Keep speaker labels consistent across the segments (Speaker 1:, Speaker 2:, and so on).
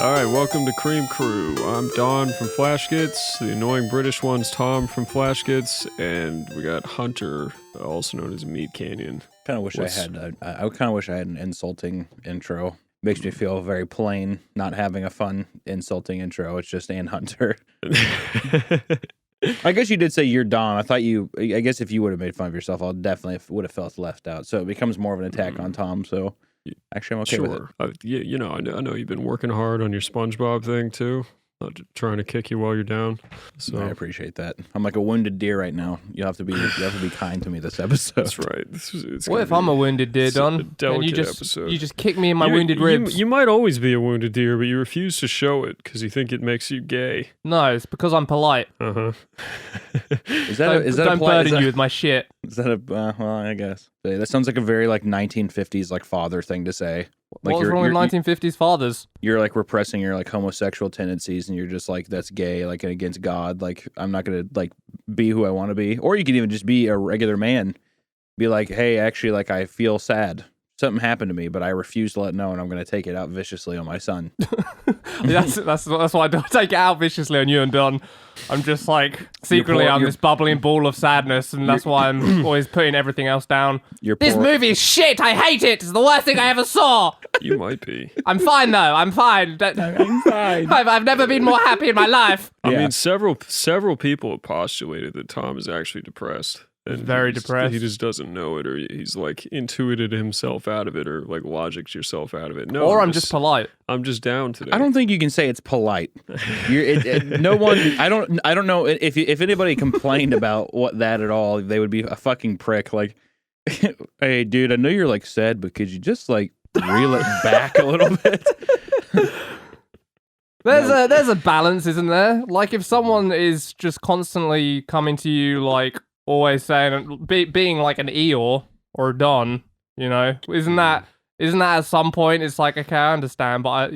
Speaker 1: All right, welcome to Cream Crew. I'm Don from Flashgits, the annoying British one's Tom from Flashgits, and we got Hunter, also known as Meat Canyon.
Speaker 2: Kind of wish I kind of wish I had an insulting intro. Makes me feel very plain, not having a fun insulting intro. It's just Ann Hunter. I guess you did say you're Don. I guess if you would have made fun of yourself, I definitely would have felt left out. So it becomes more of an attack on Tom. So actually, I'm okay with it.
Speaker 1: I know you've been working hard on your SpongeBob thing too. Not trying to kick you while you're down. So
Speaker 2: I appreciate that. I'm like a wounded deer right now. You have to be kind to me this episode.
Speaker 1: That's right.
Speaker 3: What if I'm a wounded deer, Don? And you just kick me in my wounded ribs?
Speaker 1: You might always be a wounded deer, but you refuse to show it because you think it makes you gay.
Speaker 3: No, it's because I'm polite.
Speaker 1: Uh-huh.
Speaker 3: Don't burden you with my shit.
Speaker 2: Is that a well? I guess that sounds like a very 1950s father thing to say. Like
Speaker 3: what was wrong with 1950s fathers?
Speaker 2: You're repressing your homosexual tendencies, and you're just that's gay, and against God. I'm not gonna be who I want to be. Or you could even just be a regular man, be like, hey, actually, I feel sad. Something happened to me, but I refuse to let know, and I'm gonna take it out viciously on my son.
Speaker 3: that's why I don't take it out viciously on you and Don. I'm just secretly I'm this bubbling ball of sadness, and that's why I'm always putting everything else down. This movie is shit. I hate it. It's the worst thing I ever saw.
Speaker 1: You might be.
Speaker 3: I'm fine though. I'm fine.
Speaker 2: I'm fine.
Speaker 3: I've never been more happy in my life.
Speaker 1: I mean, several people have postulated that Tom is actually depressed.
Speaker 3: He's very depressed.
Speaker 1: He just doesn't know it, or he's intuited himself out of it, or logicked yourself out of it. No,
Speaker 3: or I'm just polite.
Speaker 1: I'm just down today.
Speaker 2: I don't think you can say it's polite. No one. I don't know if anybody complained about that at all, they would be a fucking prick. Hey, dude, I know you're sad, but could you just reel it back a little bit?
Speaker 3: There's a balance, isn't there? If someone is just constantly coming to you always saying being an Eeyore or a Don, isn't that at some point it's okay, I understand, but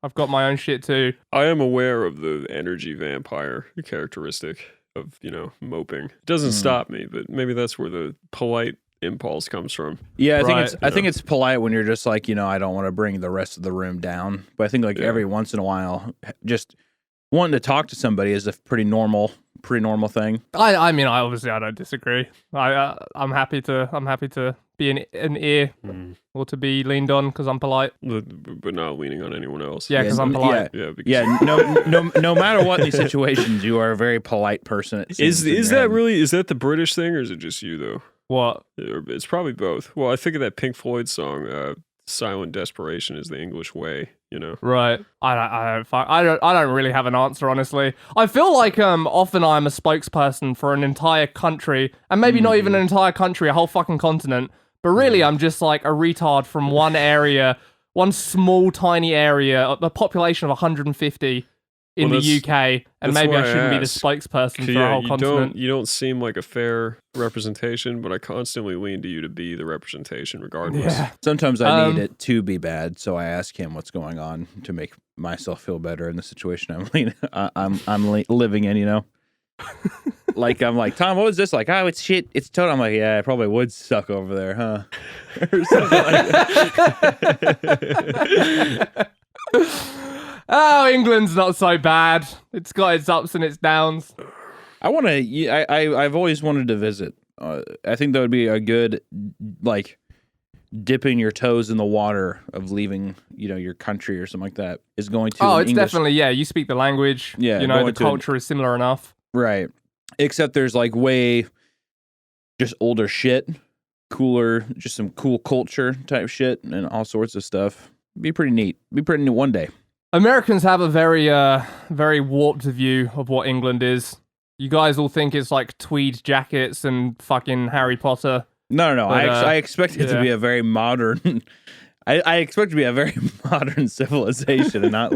Speaker 3: I've got my own shit too.
Speaker 1: I am aware of the energy vampire characteristic of moping. It doesn't stop me, but maybe that's where the polite impulse comes from.
Speaker 2: Yeah, I think it's polite when you're just I don't want to bring the rest of the room down, but I think every once in a while, just wanting to talk to somebody is a pretty normal thing.
Speaker 3: I mean, I don't disagree. I'm happy to be an ear or to be leaned on because I'm polite,
Speaker 1: but not leaning on anyone else.
Speaker 3: Yeah, because I'm polite.
Speaker 2: No matter what these situations, you are a very polite person.
Speaker 1: Is that the British thing, or is it just you though?
Speaker 3: What?
Speaker 1: It's probably both. Well, I think of that Pink Floyd song, "Silent Desperation is the English way."
Speaker 3: Right. I don't really have an answer, honestly. I feel often I'm a spokesperson for an entire country, and maybe not even an entire country, a whole fucking continent. But really, I'm just a retard from one area, one small, tiny area, a population of 150 in the UK, and maybe I shouldn't be the spokesperson for a whole continent.
Speaker 1: You don't seem like a fair representation, but I constantly lean to you to be the representation regardless.
Speaker 3: Yeah.
Speaker 2: Sometimes I need it to be bad, so I ask him what's going on to make myself feel better in the situation I'm living in, I'm Tom, what was this like? Oh, it's shit. It's total. I'm yeah, it probably would suck over there, huh? Or something like that.
Speaker 3: Oh, England's not so bad. It's got its ups and its downs.
Speaker 2: I've always wanted to visit. I think that would be a good, dipping your toes in the water of leaving, your country or something like that is going to.
Speaker 3: Oh, it's definitely, yeah. You speak the language.
Speaker 2: Yeah.
Speaker 3: The culture is similar enough.
Speaker 2: Right. Except there's way just older shit, cooler, just some cool culture type shit and all sorts of stuff. Be pretty neat. Be pretty neat one day.
Speaker 3: Americans have a very warped view of what England is. You guys all think it's tweed jackets and fucking Harry Potter.
Speaker 2: No. But, I expect it to be a very modern. I expect it to be a very modern civilization and not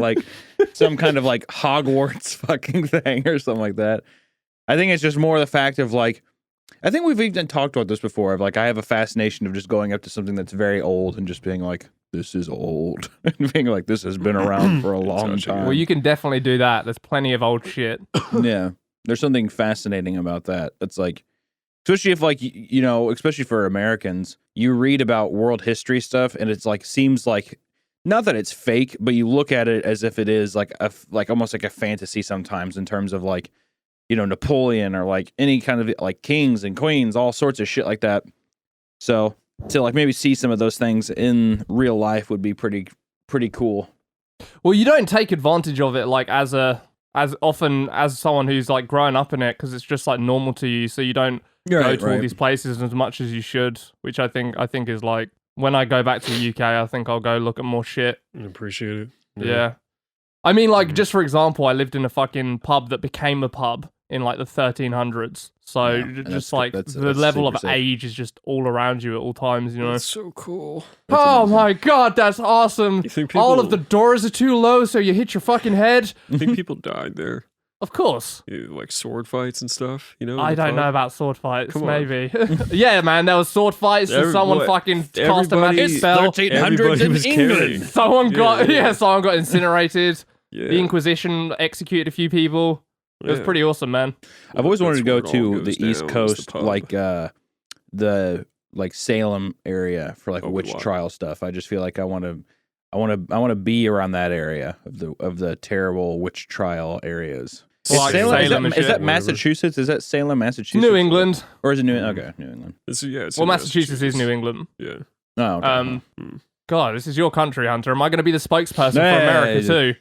Speaker 2: some kind of Hogwarts fucking thing or something like that. I think it's just more the fact of I think we've even talked about this before of I have a fascination of just going up to something that's very old and just being this is old. And being this has been around for a long time.
Speaker 3: Well, you can definitely do that. There's plenty of old shit.
Speaker 2: Yeah. There's something fascinating about that. It's especially if especially for Americans, you read about world history stuff and it's seems not that it's fake, but you look at it as if it is like almost like a fantasy sometimes in terms of like, you know, Napoleon or like any kind of like kings and queens, all sorts of shit like that. So to like maybe see some of those things in real life would be pretty cool.
Speaker 3: Well, you don't take advantage of it like as often as someone who's like grown up in it because it's just like normal to you. So you don't go to all these places as much as you should, which I think is like when I go back to the UK, I think I'll go look at more shit.
Speaker 1: I appreciate it.
Speaker 3: Yeah. I mean, like, just for example, I lived in a fucking pub that became a pub in like the 1300s. So just like the level of age is just all around you at all times, you know?
Speaker 1: That's so cool.
Speaker 3: Oh my god, that's awesome.
Speaker 1: You think people,
Speaker 3: all of the doors are too low so you hit your fucking head.
Speaker 1: I think people died there.
Speaker 3: Of course.
Speaker 1: Like sword fights and stuff, you know?
Speaker 3: I don't know about sword fights, maybe. Yeah, man, there was sword fights and someone fucking cast a magic spell.
Speaker 2: 1300s in England.
Speaker 3: Someone got incinerated. Yeah. The Inquisition executed a few people. It was pretty awesome, man.
Speaker 2: I've always wanted to go to the East Coast, like the like Salem area for like witch trial stuff. I just feel like I want to be around that area of the terrible witch trial areas.
Speaker 3: Like
Speaker 2: is that Massachusetts? Is that Salem, Massachusetts?
Speaker 3: New England.
Speaker 2: Or is it New England?
Speaker 1: It's
Speaker 3: Massachusetts is New England.
Speaker 1: Yeah.
Speaker 2: Oh, okay.
Speaker 3: God, this is your country, Hunter. Am I going to be the spokesperson for America too?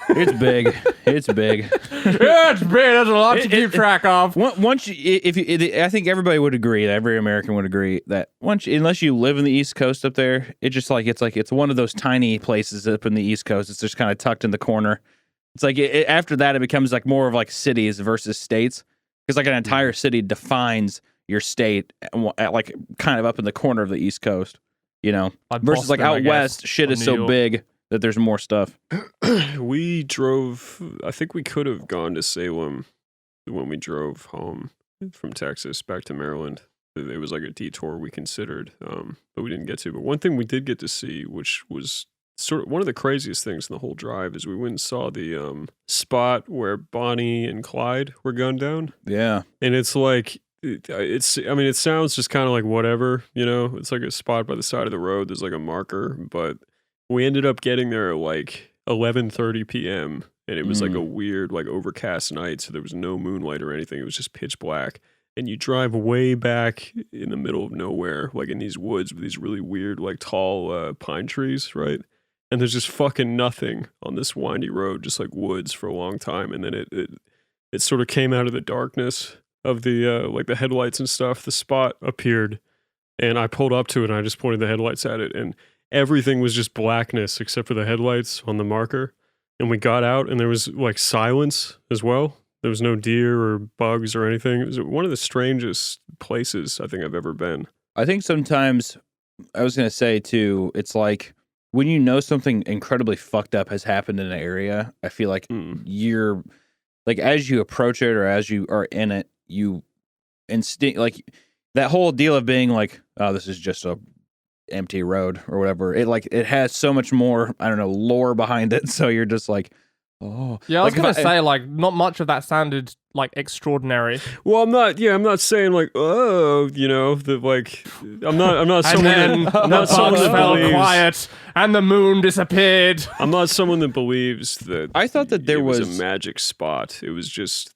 Speaker 2: It's big. It's big.
Speaker 3: It's big. There's a lot to keep track of.
Speaker 2: Once I think everybody would agree, every American would agree that unless you live in the East Coast up there, it's one of those tiny places up in the East Coast. It's just kind of tucked in the corner. It's like after that, it becomes like more of like cities versus states, because like an entire city defines your state, like kind of up in the corner of the East Coast, you know, versus like out west, shit is so big that there's more stuff.
Speaker 1: We drove. I think we could have gone to Salem when we drove home from Texas back to Maryland. It was like a detour we considered, but we didn't get to. But one thing we did get to see, which was sort of one of the craziest things in the whole drive, is we went and saw the spot where Bonnie and Clyde were gunned down.
Speaker 2: Yeah,
Speaker 1: and it's like it sounds just kind of like whatever, you know. It's like a spot by the side of the road. There's like a marker, but we ended up getting there at like 11:30 p.m. and it was like a weird, like overcast night, so there was no moonlight or anything. It was just pitch black. And you drive way back in the middle of nowhere, like in these woods with these really weird, like tall pine trees, right? And there's just fucking nothing on this windy road, just like woods for a long time. And then it sort of came out of the darkness of the like the headlights and stuff. The spot appeared, and I pulled up to it and I just pointed the headlights at it, and everything was just blackness except for the headlights on the marker. And we got out and there was like silence as well. There was no deer or bugs or anything. It was one of the strangest places I think I've ever been.
Speaker 2: I think sometimes, I was going to say too, it's like when you know something incredibly fucked up has happened in an area, I feel like you're, like as you approach it or as you are in it, you instinct, like that whole deal of being like, oh, this is just a empty road or whatever. It has so much more, I don't know, lore behind it. So you're just like, oh.
Speaker 3: Yeah, I was going to say, like, not much of that sounded, like, extraordinary.
Speaker 1: Well, I'm not saying, like, oh, you know, that, like, I'm not someone that
Speaker 3: fell
Speaker 1: believes,
Speaker 3: quiet, and the moon disappeared.
Speaker 1: I'm not someone that believes that
Speaker 2: I thought that there was
Speaker 1: a magic spot. It was just,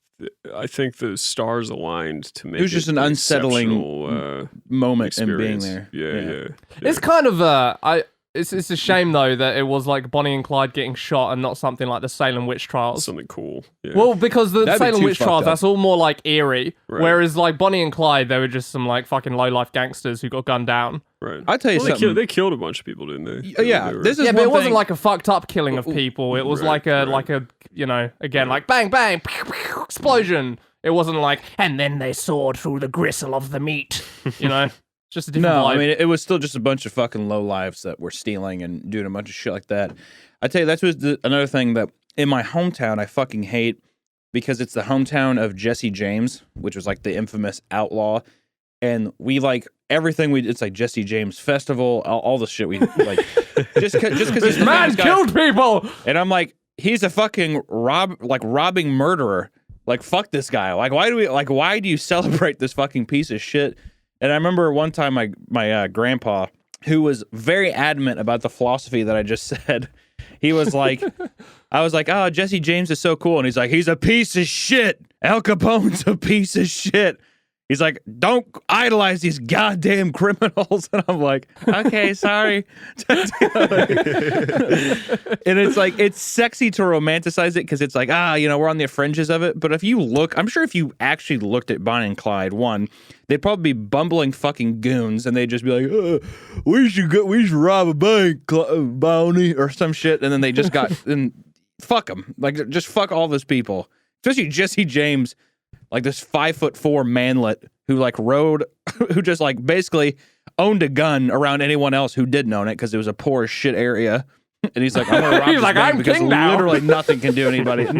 Speaker 1: I think the stars aligned to make it
Speaker 2: was just an unsettling moment
Speaker 1: experience.
Speaker 2: In being
Speaker 1: there. Yeah.
Speaker 3: It's kind of, It's a shame, though, that it was like Bonnie and Clyde getting shot and not something like the Salem witch trials.
Speaker 1: Something cool. Yeah.
Speaker 3: Well, because the Salem witch trials, that's all more like eerie. Right. Whereas like Bonnie and Clyde, they were just some like fucking low-life gangsters who got gunned down.
Speaker 1: Right.
Speaker 2: I'll tell you something.
Speaker 1: They killed a bunch of people, didn't they?
Speaker 2: This is
Speaker 3: but it wasn't like a fucked up killing of people. It was like a, you know, again, like bang, bang, pew, pew, explosion. It wasn't like, and then they sawed through the gristle of the meat, you know? Just a different vibe.
Speaker 2: I mean, it was still just a bunch of fucking low lives that were stealing and doing a bunch of shit like that. I tell you, that's another thing that in my hometown I fucking hate, because it's the hometown of Jesse James, which was like the infamous outlaw, and we like everything it's like Jesse James Festival, all the shit we like. just because this
Speaker 3: man killed people,
Speaker 2: and I'm like, he's a fucking robbing murderer. Like, fuck this guy. Like, why do you celebrate this fucking piece of shit? And I remember one time my grandpa, who was very adamant about the philosophy that I just said. He was like, I was like, oh, Jesse James is so cool. And he's like, he's a piece of shit. Al Capone's a piece of shit. He's like, don't idolize these goddamn criminals. And I'm like, okay, sorry. And it's like, it's sexy to romanticize it because it's like, we're on the fringes of it. But if you look, I'm sure if you actually looked at Bonnie and Clyde, one, they'd probably be bumbling fucking goons and they'd just be like, we should rob a bank, Bonnie, or some shit. And then they just got, and fuck them. Like, just fuck all those people. Especially Jesse James. Like this 5'4" manlet who like who just like basically owned a gun around anyone else who didn't own it because it was a poor as shit area. And he's like, I'm gonna rob this bank
Speaker 3: I'm
Speaker 2: because literally nothing can do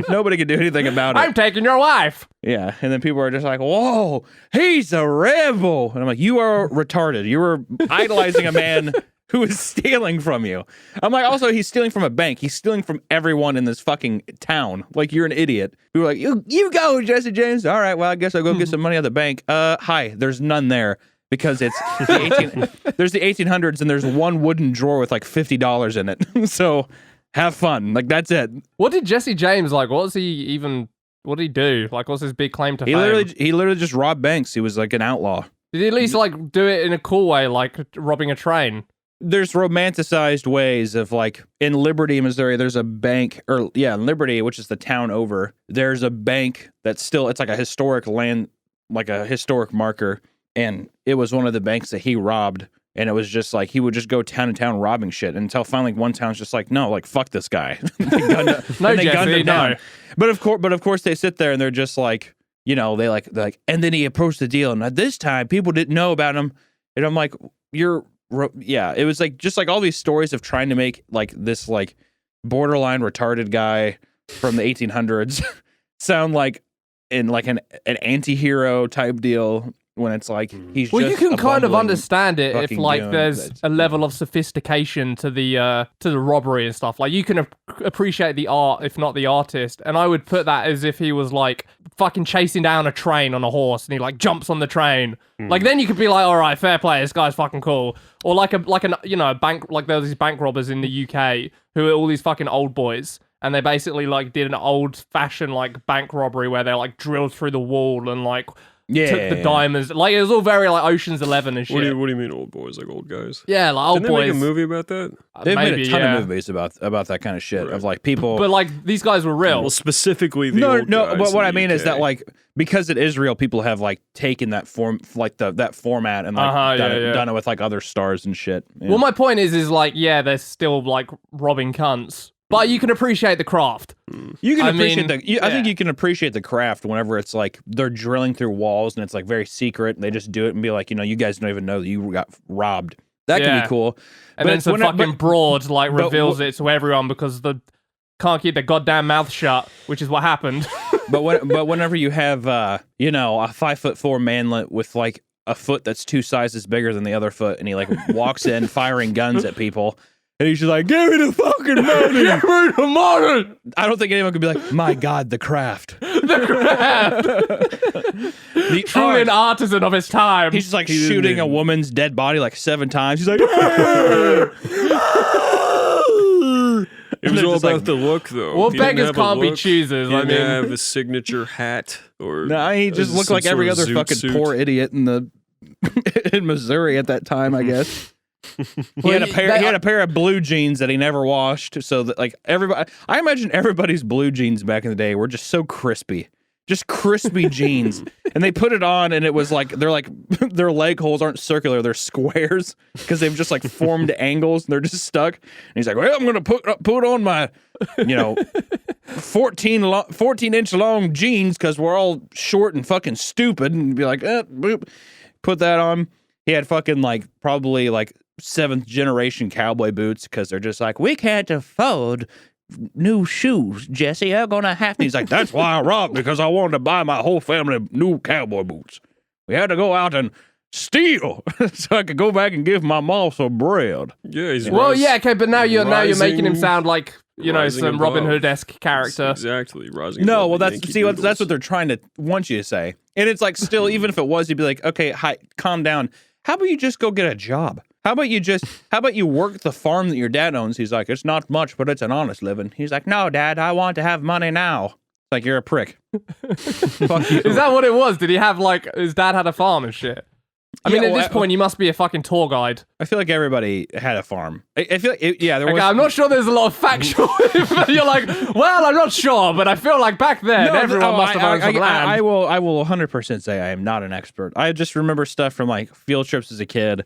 Speaker 2: nobody can do anything about it.
Speaker 3: I'm taking your wife.
Speaker 2: Yeah, and then people are just like, whoa, he's a rebel. And I'm like, you are retarded. You were idolizing a man who is stealing from you. I'm like, also, he's stealing from a bank. He's stealing from everyone in this fucking town. Like, you're an idiot. We were like, you go, Jesse James. All right, well, I guess I'll go get some money at the bank. Hi, there's none there because it's there's the 1800s and there's one wooden drawer with like $50 in it. So have fun. Like, that's it.
Speaker 3: What did Jesse James, like, what did he do? Like, what's his big claim to fame?
Speaker 2: He literally just robbed banks. He was like an outlaw.
Speaker 3: Did he at least, like, do it in a cool way, like robbing a train?
Speaker 2: There's romanticized ways of like in Liberty, Missouri, there's a bank in Liberty, which is the town over. There's a bank that's still, it's like a historic land, like a historic marker. And it was one of the banks that he robbed. And it was just like, he would just go town to town robbing shit until finally one town's just like, no, like, fuck this guy. They gunned him down. But of course they sit there and they're just like, they're like, and then he approached the deal. And at this time people didn't know about him. And I'm like, it was like just like all these stories of trying to make like this like borderline retarded guy from the 1800s sound like in like an anti-hero type deal when it's like he's
Speaker 3: well,
Speaker 2: just
Speaker 3: you can kind of understand it if like
Speaker 2: goon.
Speaker 3: there's a level of sophistication to the robbery and stuff. Like you can appreciate the art if not the artist, and I would put that as if he was like fucking chasing down a train on a horse and he like jumps on the train. Like then you could be like, all right, fair play, this guy's fucking cool. Or like a bank, like there was these bank robbers in the UK who are all these fucking old boys. And they basically like did an old fashioned like bank robbery where they like drilled through the wall and like took the diamonds. Like it was all very like Ocean's 11 and shit.
Speaker 1: What do you mean old boys? Like old guys?
Speaker 3: Yeah, like old
Speaker 1: Didn't
Speaker 3: boys.
Speaker 1: They make a movie about that?
Speaker 2: They've made a ton of movies about that kind of shit of like people.
Speaker 3: But like these guys were real.
Speaker 1: Well, specifically the old guys
Speaker 2: but what I
Speaker 1: in
Speaker 2: mean
Speaker 1: the
Speaker 2: is that
Speaker 1: UK.
Speaker 2: like because it is real, people have like taken that form, like that format, and like done it with like other stars and shit. Yeah.
Speaker 3: Well, my point is like they're still like robbing cunts, but you can appreciate the craft.
Speaker 2: You can I think you can appreciate the craft whenever it's like they're drilling through walls and it's like very secret and they just do it and be like, you guys don't even know that you got robbed. That can be cool.
Speaker 3: And then some fucking broad like reveals it to everyone because the can't keep their goddamn mouth shut, which is what happened.
Speaker 2: but whenever you have a 5'4" manlet with like a foot that's 2 sizes bigger than the other foot, and he like walks in firing guns at people. And he's just like, give me the fucking money!
Speaker 3: Give me the money!
Speaker 2: I don't think anyone could be like, my God, the craft.
Speaker 3: The craft! The truly an artisan of his time.
Speaker 2: He's just like shooting a woman's dead body like 7 times. He's like,
Speaker 1: it was all about the look, though.
Speaker 3: Well, beggars can't be choosers.
Speaker 1: He didn't have a signature hat or.
Speaker 2: No, he just looked like every other fucking poor idiot in Missouri at that time, I guess. He had a pair of blue jeans that he never washed, so that like everybody, I imagine everybody's blue jeans back in the day were just so crispy. Just crispy jeans. And they put it on and it was like their leg holes aren't circular, they're squares because they've just like formed angles and they're just stuck. And he's like, well, I'm gonna put on my 14-inch long jeans because we're all short and fucking stupid, and be like, boop, put that on. He had fucking like probably like 7th generation cowboy boots because they're just like, we can't afford new shoes, Jesse. I'm gonna have to. He's like, that's why I robbed, because I wanted to buy my whole family new cowboy boots. We had to go out and steal so I could go back and give my mom some bread.
Speaker 1: Yeah, he's
Speaker 3: okay, but now you're making him sound like some Robin Hood-esque character.
Speaker 1: Exactly, rising.
Speaker 2: No, well that's what they're trying to want you to say, and it's like still, even if it was, you'd be like, okay, hi, calm down. How about you just go get a job? How about you work the farm that your dad owns? He's like, it's not much, but it's an honest living. He's like, no, Dad, I want to have money now. Like, you're a prick. Fuck you.
Speaker 3: Is that what it was? Did he have, like, his dad had a farm and shit? I mean, at this point, you must be a fucking tour guide.
Speaker 2: I feel like everybody had a farm. I feel like, there was...
Speaker 3: Okay, I'm not sure there's a lot of factual... You're like, well, I'm not sure, but I feel like back then, everyone must have owned some land.
Speaker 2: I will 100% say I am not an expert. I just remember stuff from, like, field trips as a kid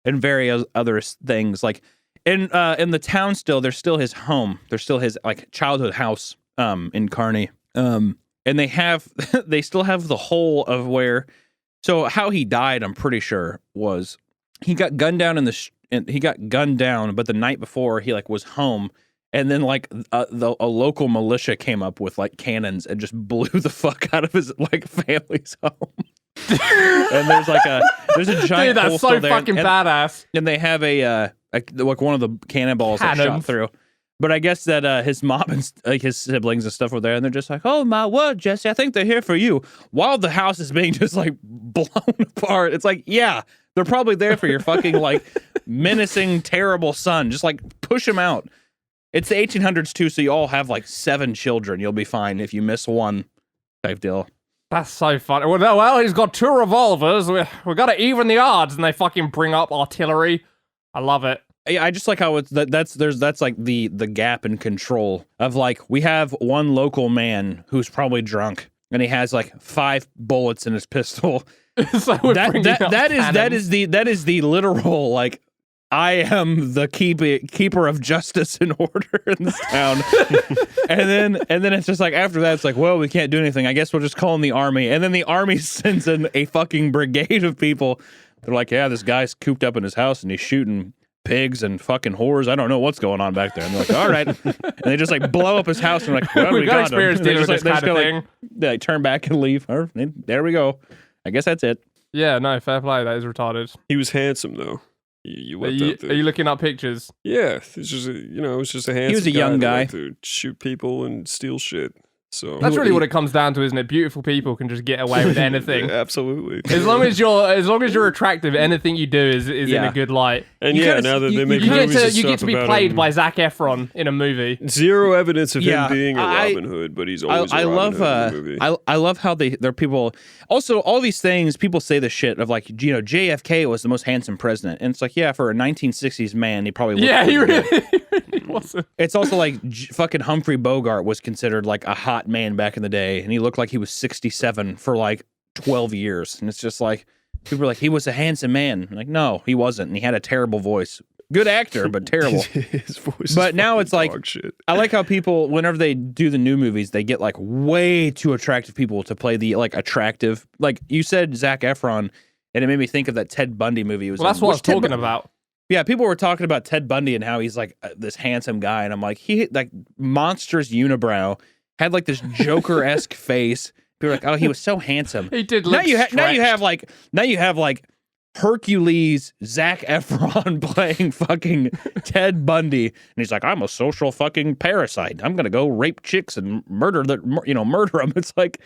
Speaker 2: and various other things. Like, in the town still, there's still his home. There's still his, like, childhood house in Kearney. And they still have the whole of where... So how he died, I'm pretty sure, was he got gunned down but the night before he like was home, and then like a local militia came up with like cannons and just blew the fuck out of his like family's home. And there's a giant. Dude,
Speaker 3: that's so fucking badass.
Speaker 2: And they have like one of the cannonballs that shot through. But I guess that his mom and like his siblings and stuff were there, and they're just like, "Oh my word, Jesse, I think they're here for you." While the house is being just like blown apart, it's like, yeah, they're probably there for your fucking like menacing, terrible son. Just like push him out. It's the 1800s too, so you all have like 7 children. You'll be fine if you miss one, type deal.
Speaker 3: That's so funny. Well, he's got 2 revolvers. We got to even the odds, and they fucking bring up artillery. I love it.
Speaker 2: I just like how it's that's like the gap in control of like we have one local man who's probably drunk and he has like 5 bullets in his pistol.
Speaker 3: So
Speaker 2: that is the literal like I am the keeper of justice and order in this town. and then it's just like after that it's like, well, we can't do anything. I guess we'll just call in the army. And then the army sends in a fucking brigade of people. They're like, yeah, this guy's cooped up in his house and he's shooting pigs and fucking whores. I don't know what's going on back there. And they're like, all right. And they just like blow up his house and like, well, we got
Speaker 3: experience
Speaker 2: him.
Speaker 3: dealing with this kind of thing.
Speaker 2: Like, they like turn back and leave. All right, there we go. I guess that's it.
Speaker 3: Yeah, no, fair play. That is retarded.
Speaker 1: He was handsome though. You
Speaker 3: are you looking up pictures?
Speaker 1: Yeah, it's just a handsome.
Speaker 2: He was a young guy.
Speaker 1: That liked to shoot people and steal shit. So
Speaker 3: that's really what it comes down to, isn't it? Beautiful people can just get away with anything.
Speaker 1: Yeah, absolutely.
Speaker 3: As long as you're attractive, anything you do is in a good light.
Speaker 1: And now that they make movies,
Speaker 3: you get to be played by Zac Efron in a movie.
Speaker 1: Zero evidence of him being a Robin Hood, but he's always a Robin Hood in the movie.
Speaker 2: I love how they're people. Also, all these things people say the shit of like JFK was the most handsome president, and it's like for a 1960s man, he probably looked
Speaker 3: he really wasn't.
Speaker 2: It's also like fucking Humphrey Bogart was considered like a hot man back in the day, and he looked like he was 67 for like 12 years, and it's just like people were like he was a handsome man. I'm like, no, he wasn't, and he had a terrible voice. Good actor, but terrible.
Speaker 1: His voice.
Speaker 2: But now it's like
Speaker 1: shit.
Speaker 2: I like how people, whenever they do the new movies, they get like way too attractive people to play the like attractive. Like you said, Zac Efron, and it made me think of that Ted Bundy movie.
Speaker 3: That's what I was talking about.
Speaker 2: Yeah, people were talking about Ted Bundy and how he's like this handsome guy, and I'm like, he like monstrous unibrow, had like this Joker-esque face. People were like, oh, he was so handsome.
Speaker 3: He did look
Speaker 2: now you have like Hercules Zac Efron playing fucking Ted Bundy, and he's like, I'm a social fucking parasite. I'm gonna go rape chicks and murder them. It's like,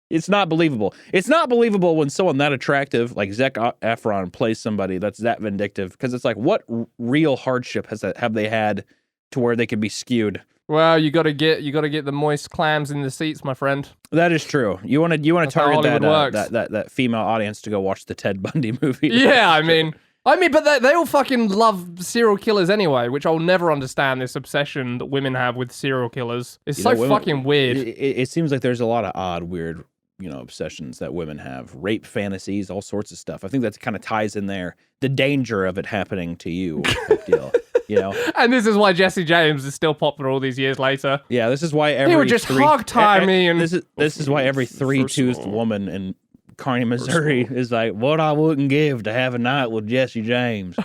Speaker 2: it's not believable. It's not believable when someone that attractive like Zac Efron plays somebody that's that vindictive, because it's like, what real hardship have they had to where they could be skewed?
Speaker 3: Well, you gotta get the moist clams in the seats, my friend.
Speaker 2: That is true. You want to target that female audience to go watch the Ted Bundy movie.
Speaker 3: Yeah, I mean, but they all fucking love serial killers anyway, which I'll never understand. This obsession that women have with serial killers. It's fucking weird.
Speaker 2: It seems like there's a lot of odd, weird, obsessions that women have. Rape fantasies, all sorts of stuff. I think that kind of ties in there. The danger of it happening to you, type deal. And
Speaker 3: this is why Jesse James is still popular all these years later.
Speaker 2: Yeah, this is why
Speaker 3: he would just hog tie me, and
Speaker 2: this is why every 3-toothed woman in Kearney, Missouri is like, what I wouldn't give to have a night with Jesse James.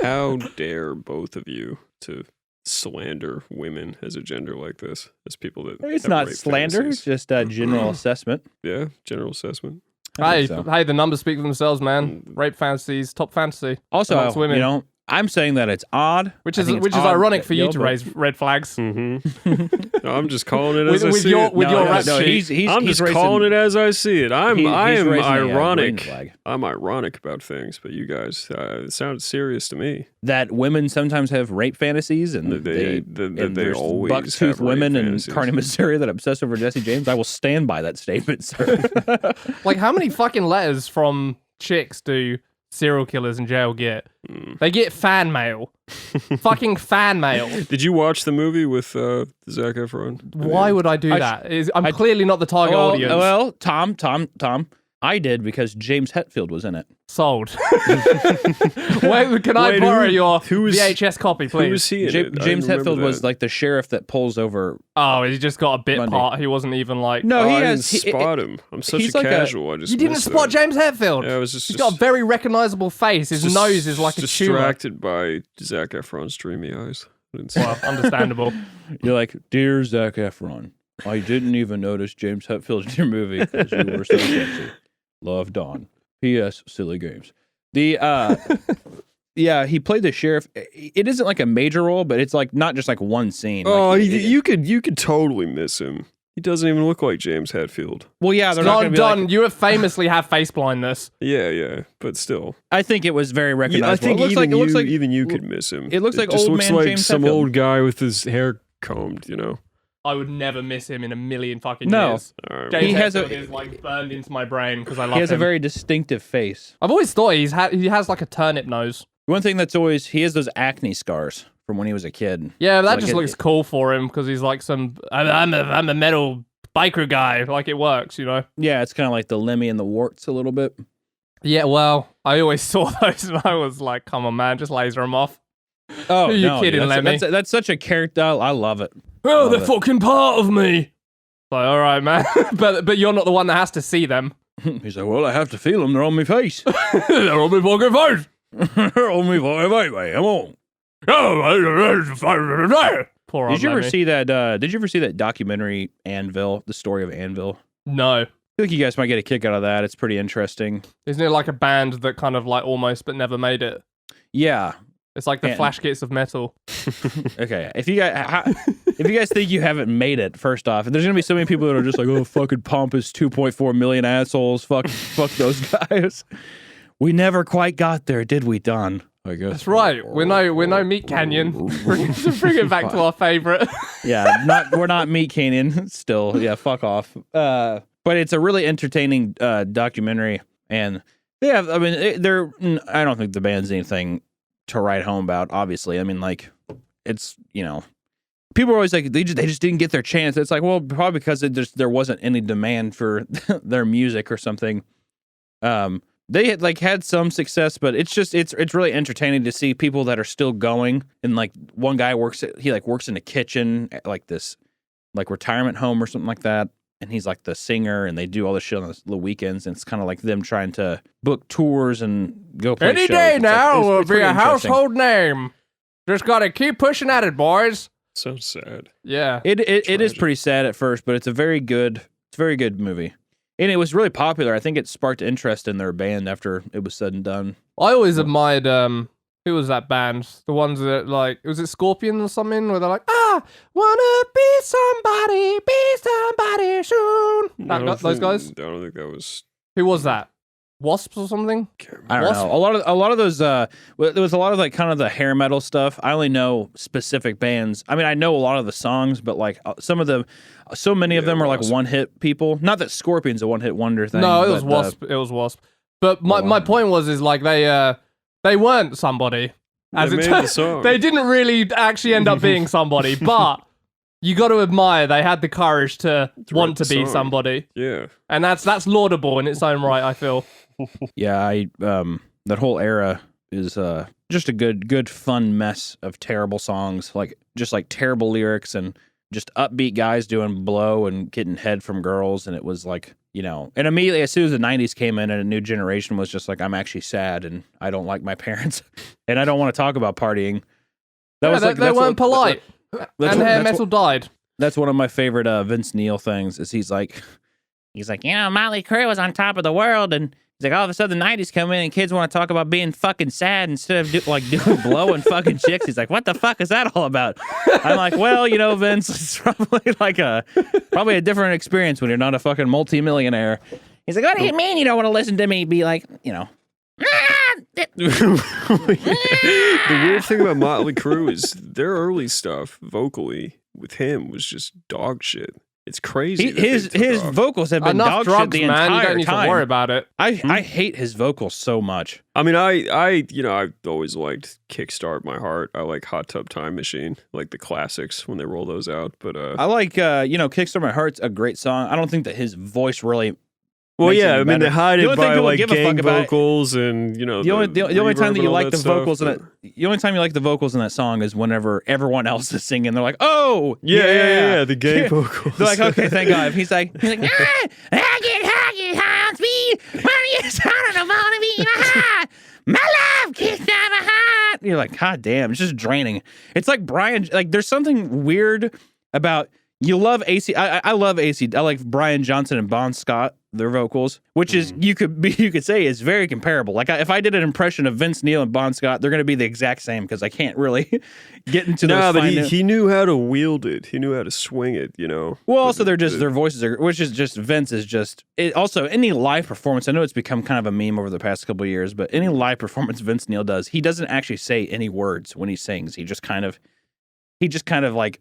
Speaker 1: How dare both of you to slander women as a gender like this, as people that
Speaker 2: it's not slander,
Speaker 1: fantasies.
Speaker 2: it's just a general assessment.
Speaker 1: Yeah, general assessment.
Speaker 3: Hey, the numbers speak for themselves, man. Rape fantasies, top fantasy.
Speaker 2: Also,
Speaker 3: women.
Speaker 2: I'm saying that it's odd,
Speaker 3: which is ironic for you to raise red flags.
Speaker 1: Mm-hmm. No, I'm just calling it as I see
Speaker 3: it. With your rap
Speaker 1: sheet. I'm just calling it as I see it. I am ironic. I'm ironic about things, but you guys, it sounded serious to me.
Speaker 2: That women sometimes have rape fantasies, and they always buck-toothed women in Kearney, Missouri that obsess over Jesse James. I will stand by that statement, sir.
Speaker 3: Like, how many fucking letters from chicks do serial killers in jail get? They get fan mail. Fucking fan mail.
Speaker 1: Did you watch the movie with Zac Efron?
Speaker 3: Why would I do that? I'm clearly not the target audience.
Speaker 2: Well, Tom, I did because James Hetfield was in it.
Speaker 3: Sold. Wait, can I borrow your VHS copy, please?
Speaker 1: Who was he in it?
Speaker 2: James Hetfield was like the sheriff that pulls over.
Speaker 3: Oh, he just got a bit part. He wasn't even like.
Speaker 2: No,
Speaker 1: I didn't spot him. I'm such a casual. I just
Speaker 3: you didn't spot James Hetfield.
Speaker 1: Yeah, I was just.
Speaker 3: He's got a very recognizable face. His nose is like a tumor.
Speaker 1: Distracted by Zac Efron's dreamy eyes.
Speaker 3: Well, understandable.
Speaker 2: You're like, dear Zac Efron, I didn't even notice James Hetfield in your movie because you were so sexy. Love, Dawn. P.S. Silly games. Yeah, he played the sheriff. It isn't like a major role, but it's like not just like one scene.
Speaker 1: Oh, you could totally miss him. He doesn't even look like James Hetfield.
Speaker 2: Well, yeah, they're not
Speaker 3: done. Like, you famously have face blindness.
Speaker 1: Yeah, but still,
Speaker 2: I think it was very recognizable.
Speaker 1: I think even you could miss him.
Speaker 2: It looks like some
Speaker 1: old guy with his hair combed. You know.
Speaker 3: I would never miss him in a million fucking years.
Speaker 1: Right.
Speaker 3: James Hetfield is like burned into my brain because I love him.
Speaker 2: He has a very distinctive face.
Speaker 3: I've always thought he has like a turnip nose.
Speaker 2: One thing he has those acne scars from when he was a kid.
Speaker 3: Yeah, that just looks cool for him because he's like I'm a metal biker guy. Like, it works, you know?
Speaker 2: Yeah, it's kind of like the Lemmy and the warts a little bit.
Speaker 3: Yeah, well, I always saw those and I was like, come on, man, just laser them off.
Speaker 2: Oh,
Speaker 3: you kidding, Lemmy?
Speaker 2: That's such a character. I love it.
Speaker 3: Oh, they're fucking part of me. Like, all right, man. but you're not the one that has to see them.
Speaker 2: He's like, well, I have to feel them. They're on my face.
Speaker 3: They're on my fucking face.
Speaker 2: They're on my fucking face. Come on.
Speaker 3: Poor
Speaker 2: Did you ever see that documentary Anvil, the story of Anvil?
Speaker 3: No.
Speaker 2: I think you guys might get a kick out of that. It's pretty interesting.
Speaker 3: Isn't it like a band that kind of like almost but never made it?
Speaker 2: Yeah.
Speaker 3: It's like the Flash Kits of metal.
Speaker 2: Okay, if you guys think you haven't made it, first off, there's gonna be so many people that are just like, oh, fucking pompous 2.4 million assholes, fuck those guys. We never quite got there, did we, Don? I guess
Speaker 3: that's right. We're no Meat Canyon. Bring it back to our favorite.
Speaker 2: Yeah, we're not Meat Canyon still. Yeah, fuck off. But it's a really entertaining documentary, and yeah, I mean, I don't think the band's anything to write home about, obviously. I mean, like, it's, you know, people are always like, they just didn't get their chance. It's like, well, probably because there wasn't any demand for their music or something. They had some success, but it's really entertaining to see people that are still going. And like, one guy works in the kitchen at like this like retirement home or something like that. And he's like the singer, and they do all this shit on the weekends. And it's kind of like them trying to book tours and go play
Speaker 3: any
Speaker 2: shows.
Speaker 3: day now will be a household name. Just gotta keep pushing at it, boys.
Speaker 1: So sad.
Speaker 3: Yeah,
Speaker 2: it is pretty sad at first, but it's a very good movie, and it was really popular. I think it sparked interest in their band after it was said and done. I
Speaker 3: always admired who was that band? The ones that, like, was it Scorpion or something? Where they're like, wanna be somebody soon. Those guys?
Speaker 1: I don't think that was.
Speaker 3: Who was that? Wasps or something?
Speaker 2: I don't know. A lot of those. There was a lot of like kind of the hair metal stuff. I only know specific bands. I mean, I know a lot of the songs, but like so many of them are like one-hit people. Not that Scorpion's a one-hit wonder thing.
Speaker 3: No, it was Wasp. It was Wasp. But my point is like they weren't somebody. As it turns, they didn't really actually end up being somebody, but you got to admire they had the courage to want to be somebody.
Speaker 1: Yeah.
Speaker 3: And that's laudable in its own right, I feel.
Speaker 2: Yeah, that whole era is just a good fun mess of terrible songs, like just like terrible lyrics and just upbeat guys doing blow and getting head from girls, and it was like, you know, and immediately as soon as the 90s came in and a new generation was just like, I'm actually sad and I don't like my parents and I don't want to talk about partying.
Speaker 3: They weren't polite. And hair metal died.
Speaker 2: That's one of my favorite Vince Neil things is he's like, you know, Motley Crue was on top of the world and He's like, all of a sudden the 90s come in and kids want to talk about being fucking sad instead of doing blow and fucking chicks. He's like, what the fuck is that all about? I'm like, well, Vince, it's probably probably a different experience when you're not a fucking multimillionaire. He's like, what do you mean you don't want to listen to me be like,
Speaker 1: The weird thing about Motley Crue is their early stuff vocally with him was just dog shit. It's crazy.
Speaker 2: His vocals have been
Speaker 3: enough
Speaker 2: dog
Speaker 3: drugs,
Speaker 2: shit the
Speaker 3: man.
Speaker 2: entire
Speaker 3: You don't need
Speaker 2: time.
Speaker 3: to worry about it.
Speaker 2: I hate his vocals so much.
Speaker 1: I mean, I've always liked Kickstart My Heart. I like Hot Tub Time Machine, like the classics when they roll those out. But
Speaker 2: I like Kickstart My Heart's a great song. I don't think that his voice really.
Speaker 1: well,
Speaker 2: makes
Speaker 1: yeah,
Speaker 2: it
Speaker 1: I mean, they
Speaker 2: better.
Speaker 1: hide
Speaker 2: The
Speaker 1: it
Speaker 2: only thing
Speaker 1: by
Speaker 2: people
Speaker 1: like
Speaker 2: give a fuck
Speaker 1: gang
Speaker 2: about-
Speaker 1: vocals and the
Speaker 2: only time that you like the vocals in
Speaker 1: that.
Speaker 2: the only time you like the vocals in that song is whenever everyone else is singing. They're like, oh
Speaker 1: Yeah, the gang vocals.
Speaker 2: They're like, okay, thank God. He's like, I get high speed. When you start to want to be high, my love kicks down my heart. You're like, God damn, it's just draining. It's like Brian. Like, there's something weird about. You love AC. I love AC. I like Brian Johnson and Bon Scott, their vocals, which is you could say is very comparable. Like if I did an impression of Vince Neil and Bon Scott, they're going to be the exact same because I can't really get into those.
Speaker 1: No, but he knew how to wield it. He knew how to swing it. Well,
Speaker 2: also, they're just their voices are, which is just Vince is just. It also, any live performance. I know it's become kind of a meme over the past couple of years, but any live performance Vince Neil does, he doesn't actually say any words when he sings. He just kind of like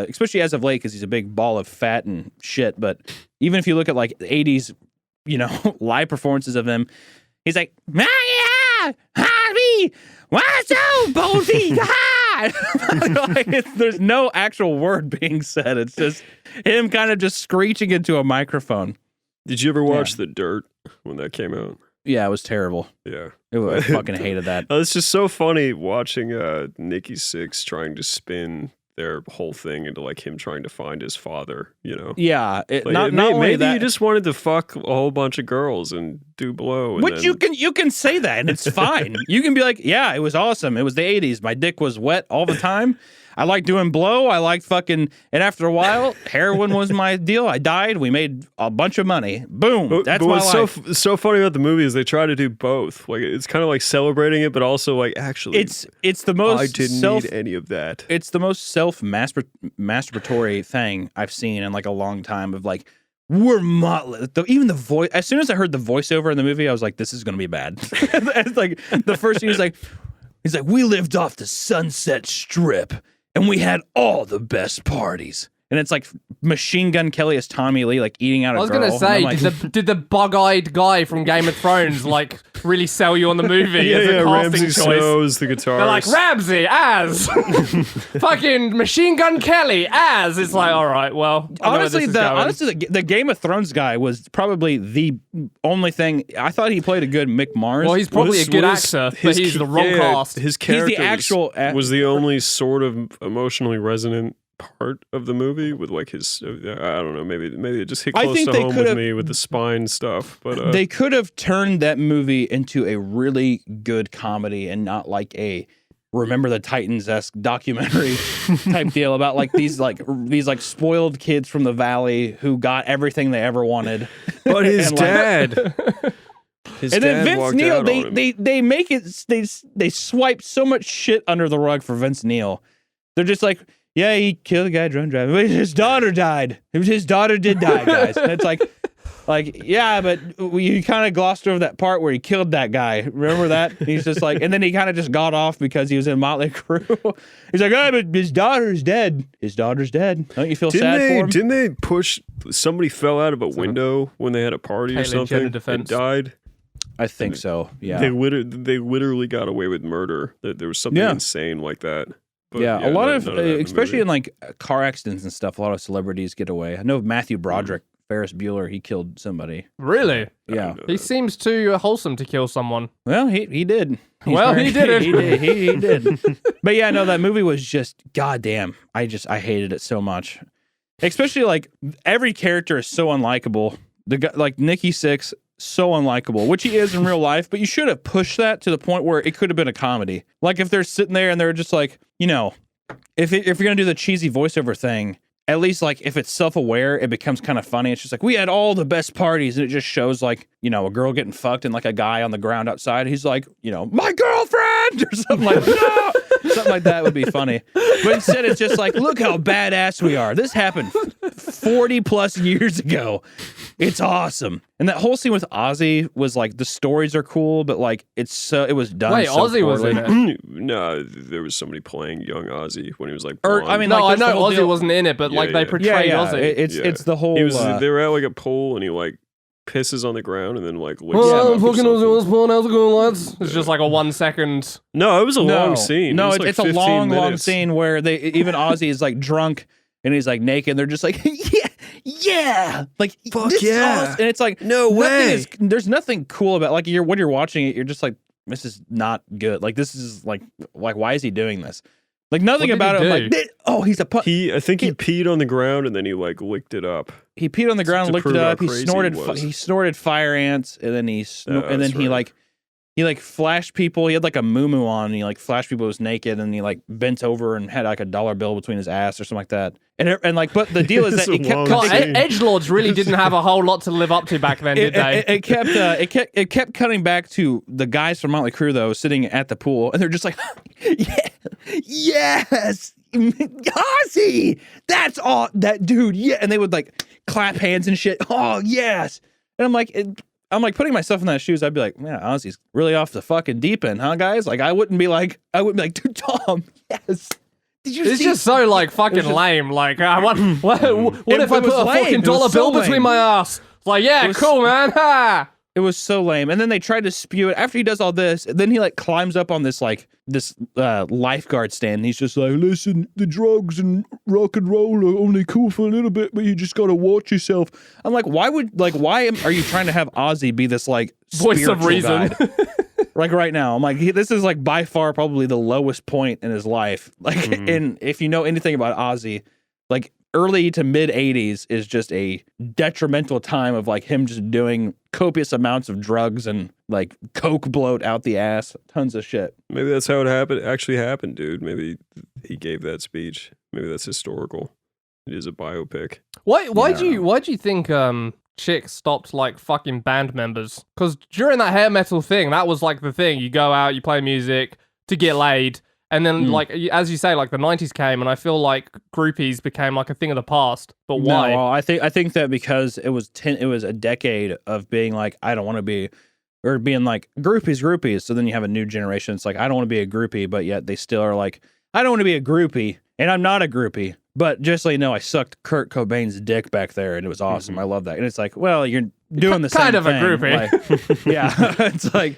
Speaker 2: especially as of late, because he's a big ball of fat and shit. But even if you look at like the 80s, live performances of him, he's like, why so boldly there's no actual word being said. It's just him kind of just screeching into a microphone.
Speaker 1: Did you ever watch The Dirt when that came out?
Speaker 2: Yeah, it was terrible.
Speaker 1: Yeah.
Speaker 2: I fucking hated that.
Speaker 1: It's just so funny watching Nikki Sixx trying to spin their whole thing into like him trying to find his father,
Speaker 2: Yeah,
Speaker 1: maybe you just wanted to fuck a whole bunch of girls and do blow.
Speaker 2: Which you can say that and it's fine. You can be like, yeah, it was awesome. It was the 80s. My dick was wet all the time. I liked doing blow. I liked fucking, and after a while, heroin was my deal. I died. We made a bunch of money. Boom. That's my life.
Speaker 1: What's so funny about the movie is they try to do both. Like it's kind of like celebrating it, but also like actually,
Speaker 2: it's the most.
Speaker 1: I didn't need any of that.
Speaker 2: It's the most masturbatory thing I've seen in like a long time. Of like, we're Motley. Even the voice. As soon as I heard the voiceover in the movie, I was like, this is gonna be bad. It's like the first thing he's like, we lived off the Sunset Strip. And we had all the best parties. And it's like Machine Gun Kelly as Tommy Lee, like eating out a girl.
Speaker 3: I was going to say,
Speaker 2: like,
Speaker 3: did the bug-eyed guy from Game of Thrones, like, really sell you on the movie as a casting
Speaker 1: Ramsey
Speaker 3: choice?
Speaker 1: Snow's the guitarist.
Speaker 3: They're like, Ramsey as! Fucking Machine Gun Kelly as! It's like, all right, well,
Speaker 2: honestly, the Game of Thrones guy was probably the only thing. I thought he played a good Mick Mars.
Speaker 3: Well, he's probably a good actor, but he's the wrong cast.
Speaker 1: His character
Speaker 2: he's the actual
Speaker 1: was the only sort of emotionally resonant part of the movie with like his I don't know, maybe it just hit close to home with me with the spine stuff, but
Speaker 2: they could have turned that movie into a really good comedy and not like a Remember the Titans-esque documentary type deal about like these spoiled kids from the valley who got everything they ever wanted.
Speaker 1: But his dad
Speaker 2: and then Vince Neil, they make it they swipe so much shit under the rug for Vince Neil. They're just like, yeah, he killed a guy drunk driving. But his daughter died. His daughter did die, guys. And it's like, yeah, but you kind of glossed over that part where he killed that guy. Remember that? He's just like, and then he kind of just got off because he was in Motley Crue. He's like, oh, but his daughter's dead. His daughter's dead. Don't you feel sad for him?
Speaker 1: Didn't they push, somebody fell out of a window when they had a party or something and died?
Speaker 2: I think so, yeah.
Speaker 1: They literally got away with murder. There was something insane like that. But
Speaker 2: a lot of, especially in like car accidents and stuff, a lot of celebrities get away. I know Matthew Broderick, Ferris Bueller, he killed somebody.
Speaker 3: Really?
Speaker 2: Yeah.
Speaker 3: He seems too wholesome to kill someone.
Speaker 2: Well, he did.
Speaker 3: He did it.
Speaker 2: He did. But yeah, no, that movie was just, goddamn. I hated it so much. Especially like every character is so unlikable. The guy, like Nikki Sixx, so unlikable, which he is in real life, but you should have pushed that to the point where it could have been a comedy. Like if they're sitting there and they're just like, if you're going to do the cheesy voiceover thing, at least like if it's self-aware, it becomes kind of funny. It's just like, we had all the best parties, and it just shows like, you know, a girl getting fucked and like a guy on the ground outside. He's like, you know, my girlfriend or something like that. No! Something like that would be funny. But instead it's just like, look how badass we are. This happened 40 plus years ago. It's awesome. And that whole scene with Ozzy was like, the stories are cool, but like it was done.
Speaker 3: Wait,
Speaker 2: so
Speaker 3: Ozzy was in it?
Speaker 1: No, there was somebody playing young Ozzy when he was like
Speaker 2: Or,
Speaker 1: blonde.
Speaker 2: I mean,
Speaker 3: No,
Speaker 2: like,
Speaker 3: I know
Speaker 2: the whole
Speaker 3: Ozzy
Speaker 2: deal-
Speaker 3: wasn't in it, but like they portrayed Ozzy.
Speaker 2: It's the whole.
Speaker 1: He was. They were at like a pool, and he like pisses on the ground, and then like licks
Speaker 3: Well,
Speaker 1: it up
Speaker 3: I'm
Speaker 1: or
Speaker 3: fucking Ozzy
Speaker 1: something.
Speaker 3: Osbourne. How's it going, lads? It's just like a 1 second.
Speaker 1: No, it was a long scene.
Speaker 2: No,
Speaker 1: It was, like,
Speaker 2: it's a
Speaker 1: 15
Speaker 2: long
Speaker 1: minutes.
Speaker 2: scene where even Ozzy is like drunk and he's like naked. And they're just like, yeah, like
Speaker 1: Fuck
Speaker 2: this is
Speaker 1: yeah.
Speaker 2: awesome. And it's like,
Speaker 1: No
Speaker 2: nothing
Speaker 1: way.
Speaker 2: there's nothing cool about like when you're watching it, you're just like, this is not good. Like this is like why is he doing this? Like nothing
Speaker 3: What did
Speaker 2: about
Speaker 3: he
Speaker 2: it. I'm
Speaker 3: do?
Speaker 2: like, oh, he's a
Speaker 1: I think he peed on the ground and then he like licked it up.
Speaker 2: he peed on the ground,
Speaker 1: to
Speaker 2: licked it
Speaker 1: prove how
Speaker 2: up. He
Speaker 1: crazy
Speaker 2: snorted.
Speaker 1: he was.
Speaker 2: He snorted fire ants, and then
Speaker 1: that's
Speaker 2: he
Speaker 1: right.
Speaker 2: like flashed people. He had like a muumuu on, and he like flashed people who was naked, and he like bent over and had like a dollar bill between his ass or something like that. And like, but the deal is
Speaker 1: It's
Speaker 2: that
Speaker 1: a
Speaker 2: it kept
Speaker 1: long
Speaker 3: God,
Speaker 1: scene.
Speaker 3: edgelords really didn't have a whole lot to live up to back then, did they?
Speaker 2: it kept cutting back to the guys from Motley Crue though sitting at the pool, and they're just like, yeah, yes, Ozzy, that's all that dude, yeah, and they would like clap hands and shit. Oh yes, and I'm like putting myself in that shoes. I'd be like, man, Ozzy's really off the fucking deep end, huh, guys? Like I wouldn't be like, dude, Tom, yes. Did you
Speaker 3: It's
Speaker 2: see?
Speaker 3: just so like fucking lame. Like, what if I
Speaker 2: it was
Speaker 3: put a
Speaker 2: lame.
Speaker 3: fucking
Speaker 2: It was
Speaker 3: dollar
Speaker 2: so
Speaker 3: bill between
Speaker 2: lame.
Speaker 3: my ass? It's like, yeah,
Speaker 2: It was-
Speaker 3: cool, man. Ha!
Speaker 2: It was so lame. And then they tried to spew it after he does all this. Then he like climbs up on this lifeguard stand. And he's just like, listen, the drugs and rock and roll are only cool for a little bit, but you just gotta watch yourself. I'm like, why are you trying to have Ozzy be this like
Speaker 3: Voice of
Speaker 2: spiritual
Speaker 3: reason.
Speaker 2: guide? Like right now, I'm like, this is like by far probably the lowest point in his life. Like, and if you know anything about Ozzy, like early to mid 80s is just a detrimental time of like him just doing copious amounts of drugs and like coke bloat out the ass, tons of shit.
Speaker 1: Maybe that's how it actually happened, dude. Maybe he gave that speech. Maybe that's historical. It is a biopic.
Speaker 3: Why do you think chicks stopped like fucking band members? Because during that hair metal thing, that was like the thing. You go out, you play music to get laid, and then like as you say, like the 90s came, and I feel like groupies became like a thing of the past. But why?
Speaker 2: No, well, I think that because it was a decade of being like, I don't want to be, or being like groupies. So then you have a new generation. It's like, I don't want to be a groupie, but yet they still are like, I don't want to be a groupie, and I'm not a groupie. But just so you know, I sucked Kurt Cobain's dick back there, and it was awesome. I love that. And it's like, well, you're doing the same
Speaker 3: Kind of a
Speaker 2: thing.
Speaker 3: groupie.
Speaker 2: Like, yeah, it's like,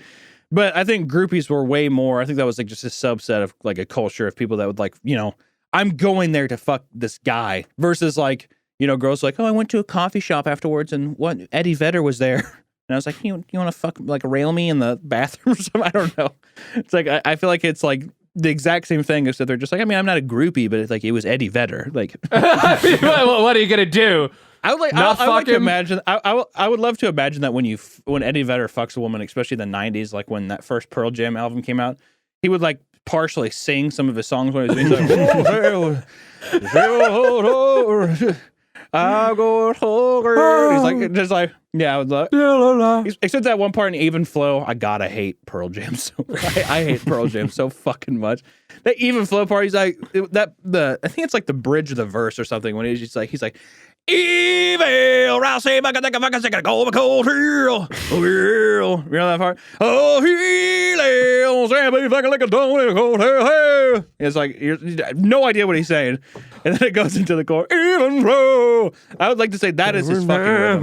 Speaker 2: but I think groupies were way more. I think that was like just a subset of like a culture of people that would like, you know, I'm going there to fuck this guy versus like, you know, girls like, oh, I went to a coffee shop afterwards, and what Eddie Vedder was there. And I was like, you want to fuck like rail me in the bathroom or something? I don't know. It's like I feel like it's like the exact same thing, except they're just like, I mean, I'm not a groupie, but it's like it was Eddie Vedder. Like,
Speaker 3: what are you gonna do?
Speaker 2: I would like,
Speaker 3: Not
Speaker 2: I would like to
Speaker 3: fucking-
Speaker 2: imagine. I would love to imagine that when Eddie Vedder fucks a woman, especially in the '90s, like when that first Pearl Jam album came out, he would like partially sing some of his songs when he was like, I go hungry. He's like, just like, yeah, I would love. Except that one part in Even Flow, I gotta hate Pearl Jam so. I hate Pearl Jam so fucking much. That Even Flow part, he's like I think it's like the bridge of the verse or something when he's like, evil, I'll say, I gotta go my cold hill. You know that part? Oh, he lives, and be fucking like a dog in a cold hill. It's like, you have no idea what he's saying. And then it goes into the chorus, even flow. I would like to say that is his fucking rhythm.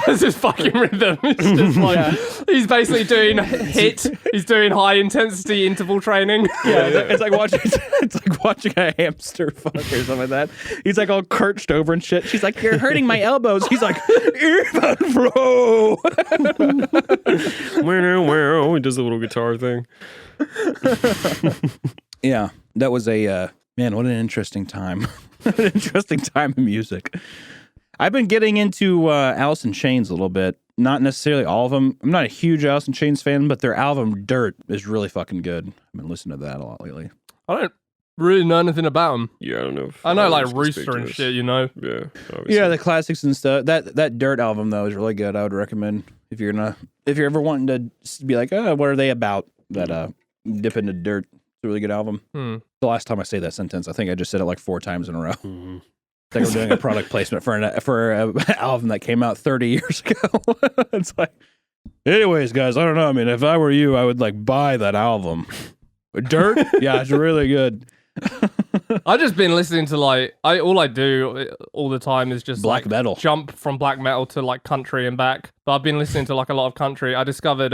Speaker 3: That's his fucking rhythm. It's just like he's basically doing HIIT. He's doing high intensity interval training.
Speaker 2: Yeah, it's like watching a hamster fuck or something like that. He's like all curched over and shit. She's like, you're hurting my elbows. He's like, even flow.
Speaker 1: He does the little guitar thing.
Speaker 2: Yeah, that was a man. What an interesting time. An interesting time in music. I've been getting into Allison Chains a little bit. Not necessarily all of them. I'm not a huge Allison Chains fan, but their album Dirt is really fucking good. I've been listening to that a lot lately.
Speaker 3: I don't really know anything about them.
Speaker 1: Yeah, I don't know.
Speaker 3: I know like
Speaker 1: Irish can speak
Speaker 3: Rooster
Speaker 1: to
Speaker 3: and
Speaker 1: us.
Speaker 3: shit, you know.
Speaker 1: Yeah, obviously.
Speaker 2: Yeah, the classics and stuff. That Dirt album though is really good. I would recommend if you're ever wanting to be like, what are they about? That Dip into Dirt. It's a really good album. The last time I say that sentence, I think I just said it like 4 times in a row.
Speaker 1: Mm-hmm.
Speaker 2: I think we're doing a product placement for an album that came out 30 years ago. It's like, anyways, guys, I don't know. I mean, if I were you, I would like buy that album. Dirt, yeah, it's really good.
Speaker 3: I've just been listening to like all I do all the time is just
Speaker 2: Black
Speaker 3: like
Speaker 2: metal.
Speaker 3: jump from black metal to like country and back. But I've been listening to like a lot of country. I discovered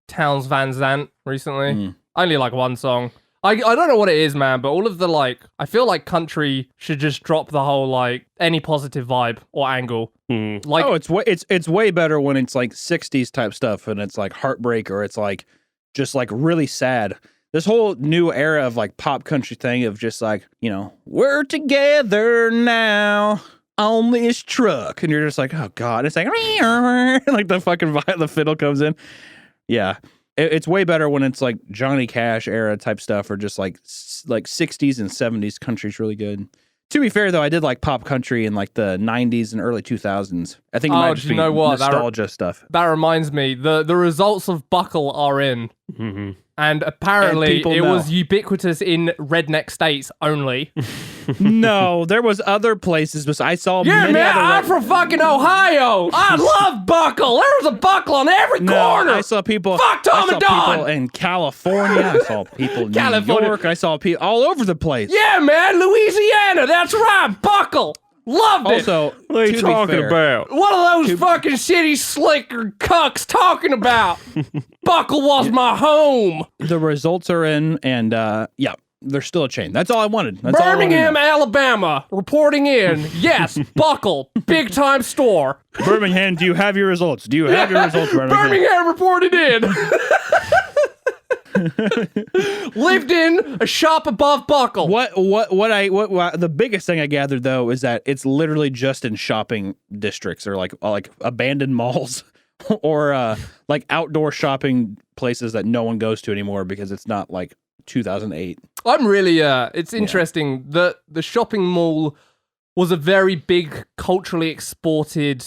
Speaker 3: Towns Van Zandt recently. Only like one song. I don't know what it is, man, but all of the like, I feel like country should just drop the whole like any positive vibe or angle. Like,
Speaker 2: it's way better when it's like 60s type stuff and it's like heartbreak or it's like just like really sad. This whole new era of like pop country thing of just like, you know, we're together now on this truck, and you're just like, oh god, it's like like the fucking the fiddle comes in. Yeah. It's way better when it's like Johnny Cash era type stuff or just like 60s and 70s country's really good. To be fair, though, I did like pop country in like the 90s and early 2000s. I think it might just be nostalgia stuff.
Speaker 3: That reminds me, the results of Buckle are in.
Speaker 1: Mm-hmm.
Speaker 3: And apparently
Speaker 2: And
Speaker 3: it
Speaker 2: know.
Speaker 3: was ubiquitous in redneck states only.
Speaker 2: No, there was other places, but I saw
Speaker 3: Yeah,
Speaker 2: many
Speaker 3: man,
Speaker 2: other
Speaker 3: I'm from fucking Ohio. I love Buckle. There was a Buckle on every corner.
Speaker 2: I saw people.
Speaker 3: Fuck Tom
Speaker 2: I
Speaker 3: and
Speaker 2: saw
Speaker 3: Don.
Speaker 2: people in California. I saw people in New
Speaker 3: California.
Speaker 2: York. I saw people all over the place.
Speaker 3: Yeah, man, Louisiana. That's right, Buckle. Loved it.
Speaker 2: Also,
Speaker 1: What are you talking about?
Speaker 3: What are those fucking shitty slicker cucks talking about? Buckle was my home.
Speaker 2: the results are in, and yeah, there's still a chain. That's all I wanted. That's all I wanted to
Speaker 3: Birmingham,
Speaker 2: know.
Speaker 3: Alabama, reporting in. Yes, Buckle, big time store.
Speaker 2: Birmingham, do you have your results? Do you have your results, Birmingham?
Speaker 3: Birmingham reported in. Lived in a shop above Buckle.
Speaker 2: What the biggest thing I gathered though is that it's literally just in shopping districts or like abandoned malls or like outdoor shopping places that no one goes to anymore because it's not like 2008.
Speaker 3: I'm really it's interesting that the shopping mall was a very big culturally exported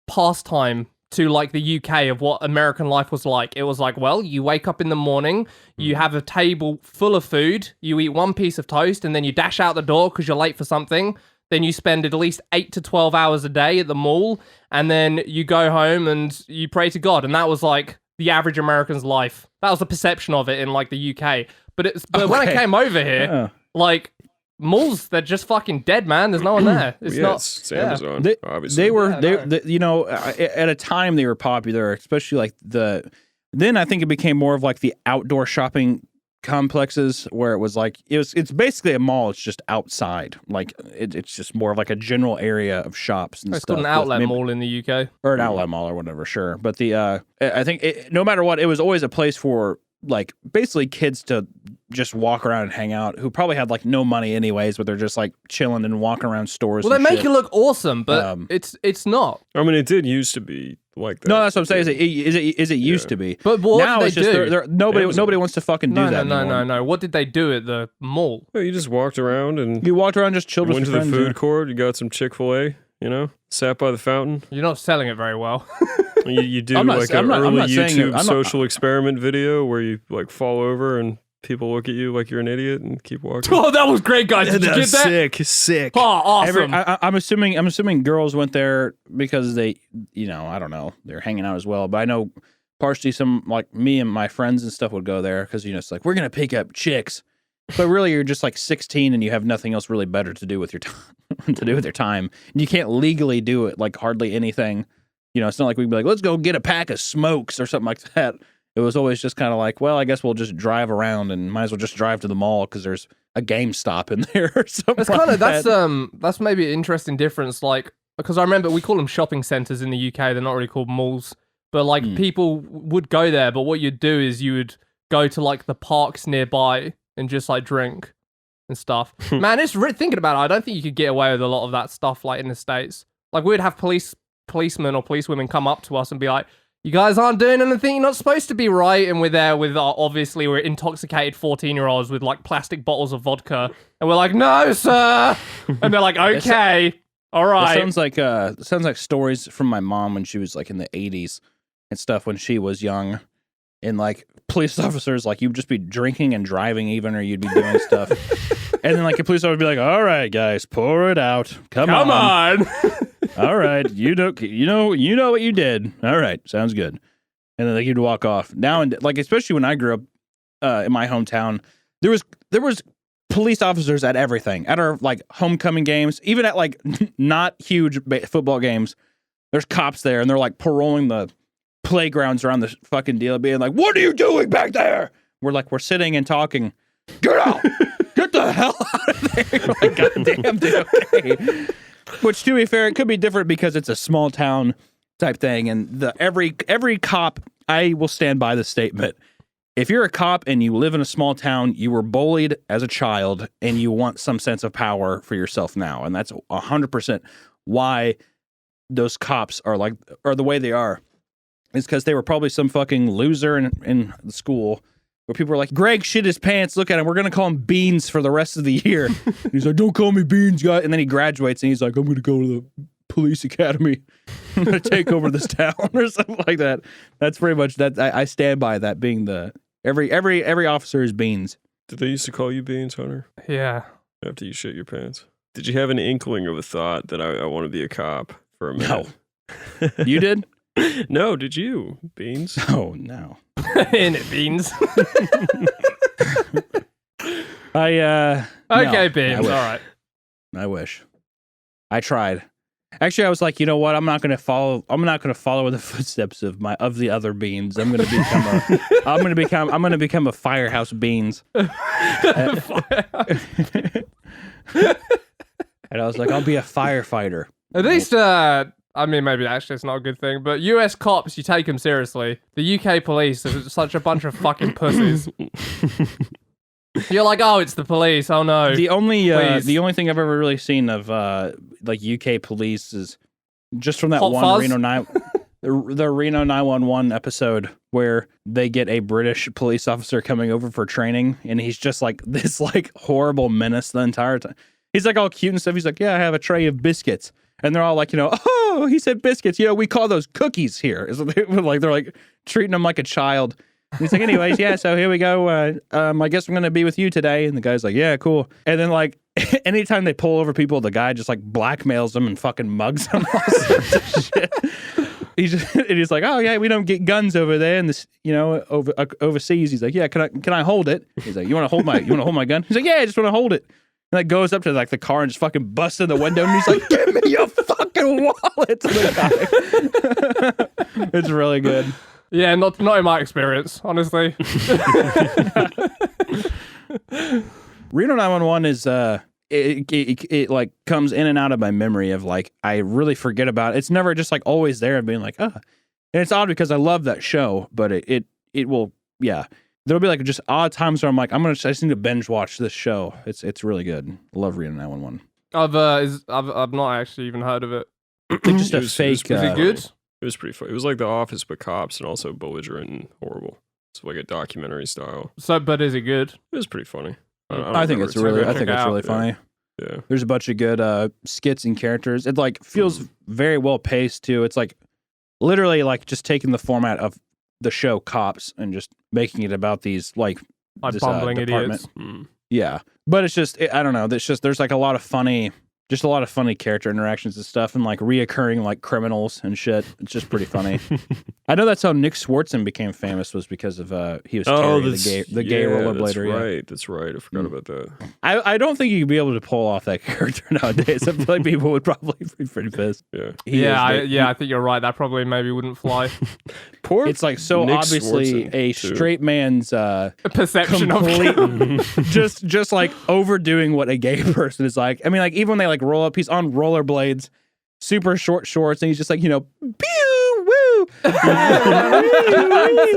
Speaker 3: pastime to like the UK of what American life was like. It was like, well, you wake up in the morning, you have a table full of food, you eat one piece of toast, and then you dash out the door because you're late for something. Then you spend at least 8 to 12 hours a day at the mall, and then you go home and you pray to God. And that was like the average American's life. That was the perception of it in like the UK. But when I came over here, like malls, they're just fucking dead, man. There's no one there.
Speaker 1: It's Amazon, obviously.
Speaker 2: They were you know, at a time they were popular, especially like then I think it became more of like the outdoor shopping complexes where it was like it's basically a mall. It's just outside, like it's just more of like a general area of shops and
Speaker 3: It's
Speaker 2: stuff.
Speaker 3: called an outlet mall in the UK.
Speaker 2: Or an outlet mall or whatever, sure. But I think no matter what, it was always a place for like basically kids to just walk around and hang out who probably had like no money anyways, but they're just like chilling and walking around stores.
Speaker 3: Well, they make you look awesome, but it's not.
Speaker 1: I mean, it did used to be like that.
Speaker 2: No, that's what I'm saying. Is it used to be?
Speaker 3: But what
Speaker 2: now
Speaker 3: did
Speaker 2: it's
Speaker 3: they
Speaker 2: just
Speaker 3: do?
Speaker 2: nobody wants to fucking do that.
Speaker 3: No. What did they do at the mall?
Speaker 1: Well, you just walked around and
Speaker 2: You walked around, just chilled with
Speaker 1: went to
Speaker 2: your
Speaker 1: the
Speaker 2: friends.
Speaker 1: food court. You got some Chick-fil-A. You know, sat by the fountain.
Speaker 3: You're not selling it very well.
Speaker 1: You do
Speaker 2: I'm not-
Speaker 1: like
Speaker 2: I'm
Speaker 1: an
Speaker 2: not- I'm
Speaker 1: early
Speaker 2: not saying
Speaker 1: YouTube
Speaker 2: I'm not-
Speaker 1: social experiment video where you like fall over and people look at you like you're an idiot and keep walking.
Speaker 3: Oh, that was great, guys. Did you get that?
Speaker 1: Sick.
Speaker 3: Oh, awesome.
Speaker 2: I'm assuming girls went there because they, you know, I don't know, they're hanging out as well. But I know partially some like me and my friends and stuff would go there because you know it's like we're gonna pick up chicks, but really you're just like 16 and you have nothing else really better to do with your time. And you can't legally do it like hardly anything. You know, it's not like we'd be like, let's go get a pack of smokes or something like that. It was always just kind of like, well, I guess we'll just drive around and might as well just drive to the mall because there's a GameStop in there or something.
Speaker 3: That's kind of that's maybe an interesting difference. Like, because I remember we call them shopping centers in the UK. They're not really called malls, but like people would go there. But what you'd do is you would go to like the parks nearby and just like drink and stuff. Man, it's thinking about it. I don't think you could get away with a lot of that stuff like in the States. Like we'd have policemen or policewomen come up to us and be like, you guys aren't doing anything you're not supposed to be, right? And we're there with, obviously, we're intoxicated 14-year-olds with, like, plastic bottles of vodka. And we're like, no, sir! And they're like, okay, all right.
Speaker 2: It sounds like stories from my mom when she was, like, in the 80s and stuff when she was young. And, like, police officers, like, you'd just be drinking and driving even, or you'd be doing stuff. And then, like, a police officer would be like, all right, guys, pour it out. Come on. All right, you know what you did. All right, sounds good. And then like, you'd walk off. Now, and like, especially when I grew up in my hometown, there was police officers at everything. At our, like, homecoming games, even at, like, not huge football games, there's cops there, and they're, like, paroling the playgrounds around the fucking deal, being like, what are you doing back there? We're sitting and talking. Get out! Get the hell out of there! You're like, goddamn, dude, okay. Which, to be fair, it could be different because it's a small town type thing, and every cop, I will stand by the statement. If you're a cop and you live in a small town, you were bullied as a child, and you want some sense of power for yourself now, and that's 100% why those cops are the way they are. Is because they were probably some fucking loser in the school where people were like, Greg shit his pants, look at him, we're going to call him Beans for the rest of the year. He's like, don't call me Beans, guy. And then he graduates and he's like, I'm going to go to the police academy. I'm going to take over this town or something like that. That's pretty much that. I stand by that being the, every officer is Beans.
Speaker 1: Did they used to call you Beans, Hunter?
Speaker 3: Yeah.
Speaker 1: After you shit your pants? Did you have an inkling of a thought that I want to be a cop for a minute?
Speaker 2: No. You did?
Speaker 1: No, did you, Beans?
Speaker 2: Oh, no.
Speaker 3: In it, Beans.
Speaker 2: Okay,
Speaker 3: Beans, all right.
Speaker 2: I wish. I tried. Actually, I was like, you know what? I'm not going to follow in the footsteps of the other Beans. I'm going to become a Firehouse Beans. And I was like, I'll be a firefighter.
Speaker 3: At least, I mean, maybe actually it's not a good thing, but US cops, you take them seriously. The UK police are such a bunch of fucking pussies. You're like, oh, it's the police. Oh no.
Speaker 2: The only thing I've ever really seen of like UK police is just from that
Speaker 3: Hot
Speaker 2: one
Speaker 3: Fuzz?
Speaker 2: the Reno 911 episode where they get a British police officer coming over for training, and he's just like this like horrible menace the entire time. He's like all cute and stuff. He's like, yeah, I have a tray of biscuits. And they're all like, oh, he said biscuits. We call those cookies here. So they're like treating him like a child. And he's like, anyways, yeah, so here we go. I guess I'm going to be with you today. And the guy's like, yeah, cool. And then like anytime they pull over people, the guy just like blackmails them and fucking mugs them all sorts of shit. He's like, oh yeah, we don't get guns over there, and this, overseas. He's like, yeah, can I hold it? He's like, you want to hold my gun? He's like, yeah, I just want to hold it. And like goes up to like the car and just fucking busts in the window, and he's like, give me your fucking wallet to the guy. It's really good.
Speaker 3: Yeah, not in my experience, honestly.
Speaker 2: Reno 911 is it like comes in and out of my memory of like I really forget about it. It's never just like always there and being like, and it's odd because I love that show, but it will, yeah. There'll be like just odd times where I'm like, I just need to binge watch this show. It's really good. I love Reno 911.
Speaker 3: I've not actually even heard of it.
Speaker 2: It's just a fake.
Speaker 3: Is it good?
Speaker 1: It was pretty fun. It was like The Office, but cops and also belligerent and horrible. It's like a documentary style.
Speaker 3: So, but is it good?
Speaker 1: It was pretty funny.
Speaker 2: I think it's really funny.
Speaker 1: Yeah.
Speaker 2: There's a bunch of good skits and characters. It like feels very well paced too. It's like literally like just taking the format of the show Cops and just making it about these like this,
Speaker 3: bumbling
Speaker 2: department.
Speaker 3: idiots.
Speaker 2: Yeah, but it's just I don't know. It's just there's like a lot of funny character interactions and stuff, and like reoccurring like criminals and shit. It's just pretty funny. I know that's how Nick Swartzen became famous, was because of he was Terry, the gay rollerblader.
Speaker 1: That's right. I forgot about that.
Speaker 2: I don't think you'd be able to pull off that character nowadays. I feel like people would probably be pretty pissed.
Speaker 1: Yeah.
Speaker 3: I think you're right. That probably maybe wouldn't fly.
Speaker 2: It's like so Nick obviously Swartzen, a straight man's
Speaker 3: perception of
Speaker 2: just like overdoing what a gay person is like. I mean, like even when they like roll up, he's on rollerblades, super short shorts, and he's just like, pew, woo,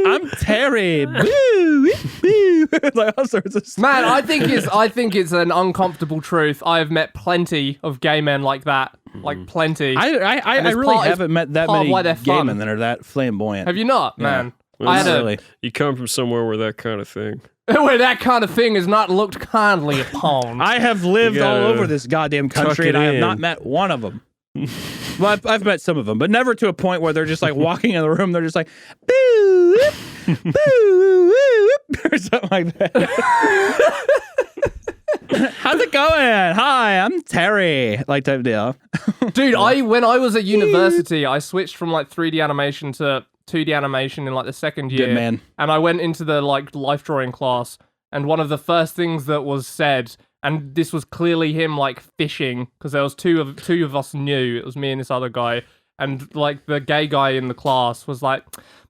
Speaker 2: I'm Terry. Woo, woo. Like all sorts of stuff.
Speaker 3: Man, I think it's an uncomfortable truth. I have met plenty of gay men like that, like plenty.
Speaker 2: I really haven't met that many gay men that are that flamboyant.
Speaker 3: Have you not, man?
Speaker 1: Well, you come from somewhere where that kind of thing.
Speaker 3: Where that kind of thing is not looked kindly upon.
Speaker 2: I have lived all over this goddamn country, and I have not met one of them. Well, I've met some of them, but never to a point where they're just like walking in the room. They're just like, boo, whoop, boo, whoop, or something like that. How's it going? Hi, I'm Terry. Like type deal.
Speaker 3: Dude, when I was at university, I switched from like 3D animation to 2D animation in like the second year.
Speaker 2: Good man.
Speaker 3: And I went into the like life drawing class, and one of the first things that was said, and this was clearly him like fishing, because there was two of us knew, it was me and this other guy, and like the gay guy in the class was like,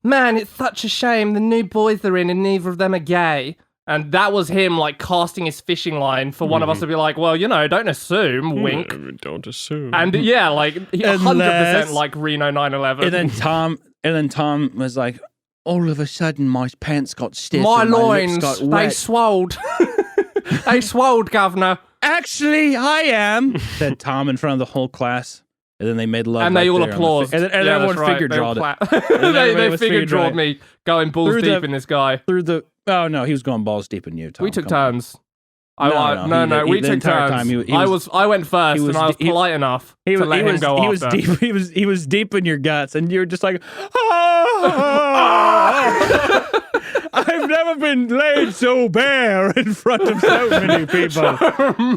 Speaker 3: man, it's such a shame the new boys are in and neither of them are gay. And that was him like casting his fishing line for one of us to be like, well, don't assume, wink.
Speaker 1: Don't assume.
Speaker 3: And yeah, like 100% like Reno 9/11.
Speaker 2: And then Tom was like, all of a sudden my pants got stiff.
Speaker 3: My
Speaker 2: and
Speaker 3: loins,
Speaker 2: my lips got
Speaker 3: they
Speaker 2: wet.
Speaker 3: swolled. They swolled, governor.
Speaker 2: Actually, I am, said Tom in front of the whole class. And then they made love.
Speaker 3: And they all applauded.
Speaker 2: And everyone figure drawed it.
Speaker 3: They figure drawed me going balls deep in this guy.
Speaker 2: Oh, no, he was going balls deep in you, Tom.
Speaker 3: We took turns.
Speaker 2: No,
Speaker 3: we took turns. I went first, and I was polite enough to let him go after.
Speaker 2: He was deep in your guts, and you were just like, I've never been laid so bare in front of so many people.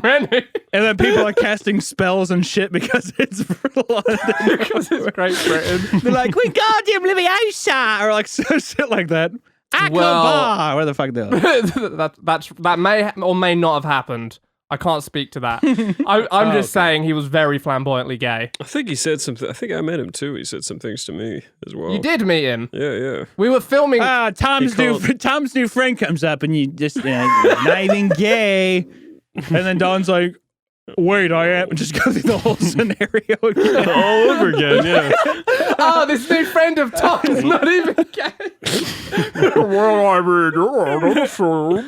Speaker 3: Many.
Speaker 2: And then people are casting spells and shit because it's London.
Speaker 3: Because it's Great Britain.
Speaker 2: They're like, we got him Leviosa, or like so shit like that. Akbar, where the fuck they are.
Speaker 3: that may or may not have happened. I can't speak to that. I'm just saying he was very flamboyantly gay.
Speaker 1: I think he said something. I think I met him too. He said some things to me as well.
Speaker 3: You did meet him.
Speaker 1: Yeah.
Speaker 3: We were filming.
Speaker 2: Tom's new friend comes up and you just not even gay. And then Don's like, wait, I am. And just go through the whole scenario again.
Speaker 1: All over again, yeah.
Speaker 3: Oh, this new friend of Tom's not even gay.
Speaker 1: Well, I mean, you're not sure.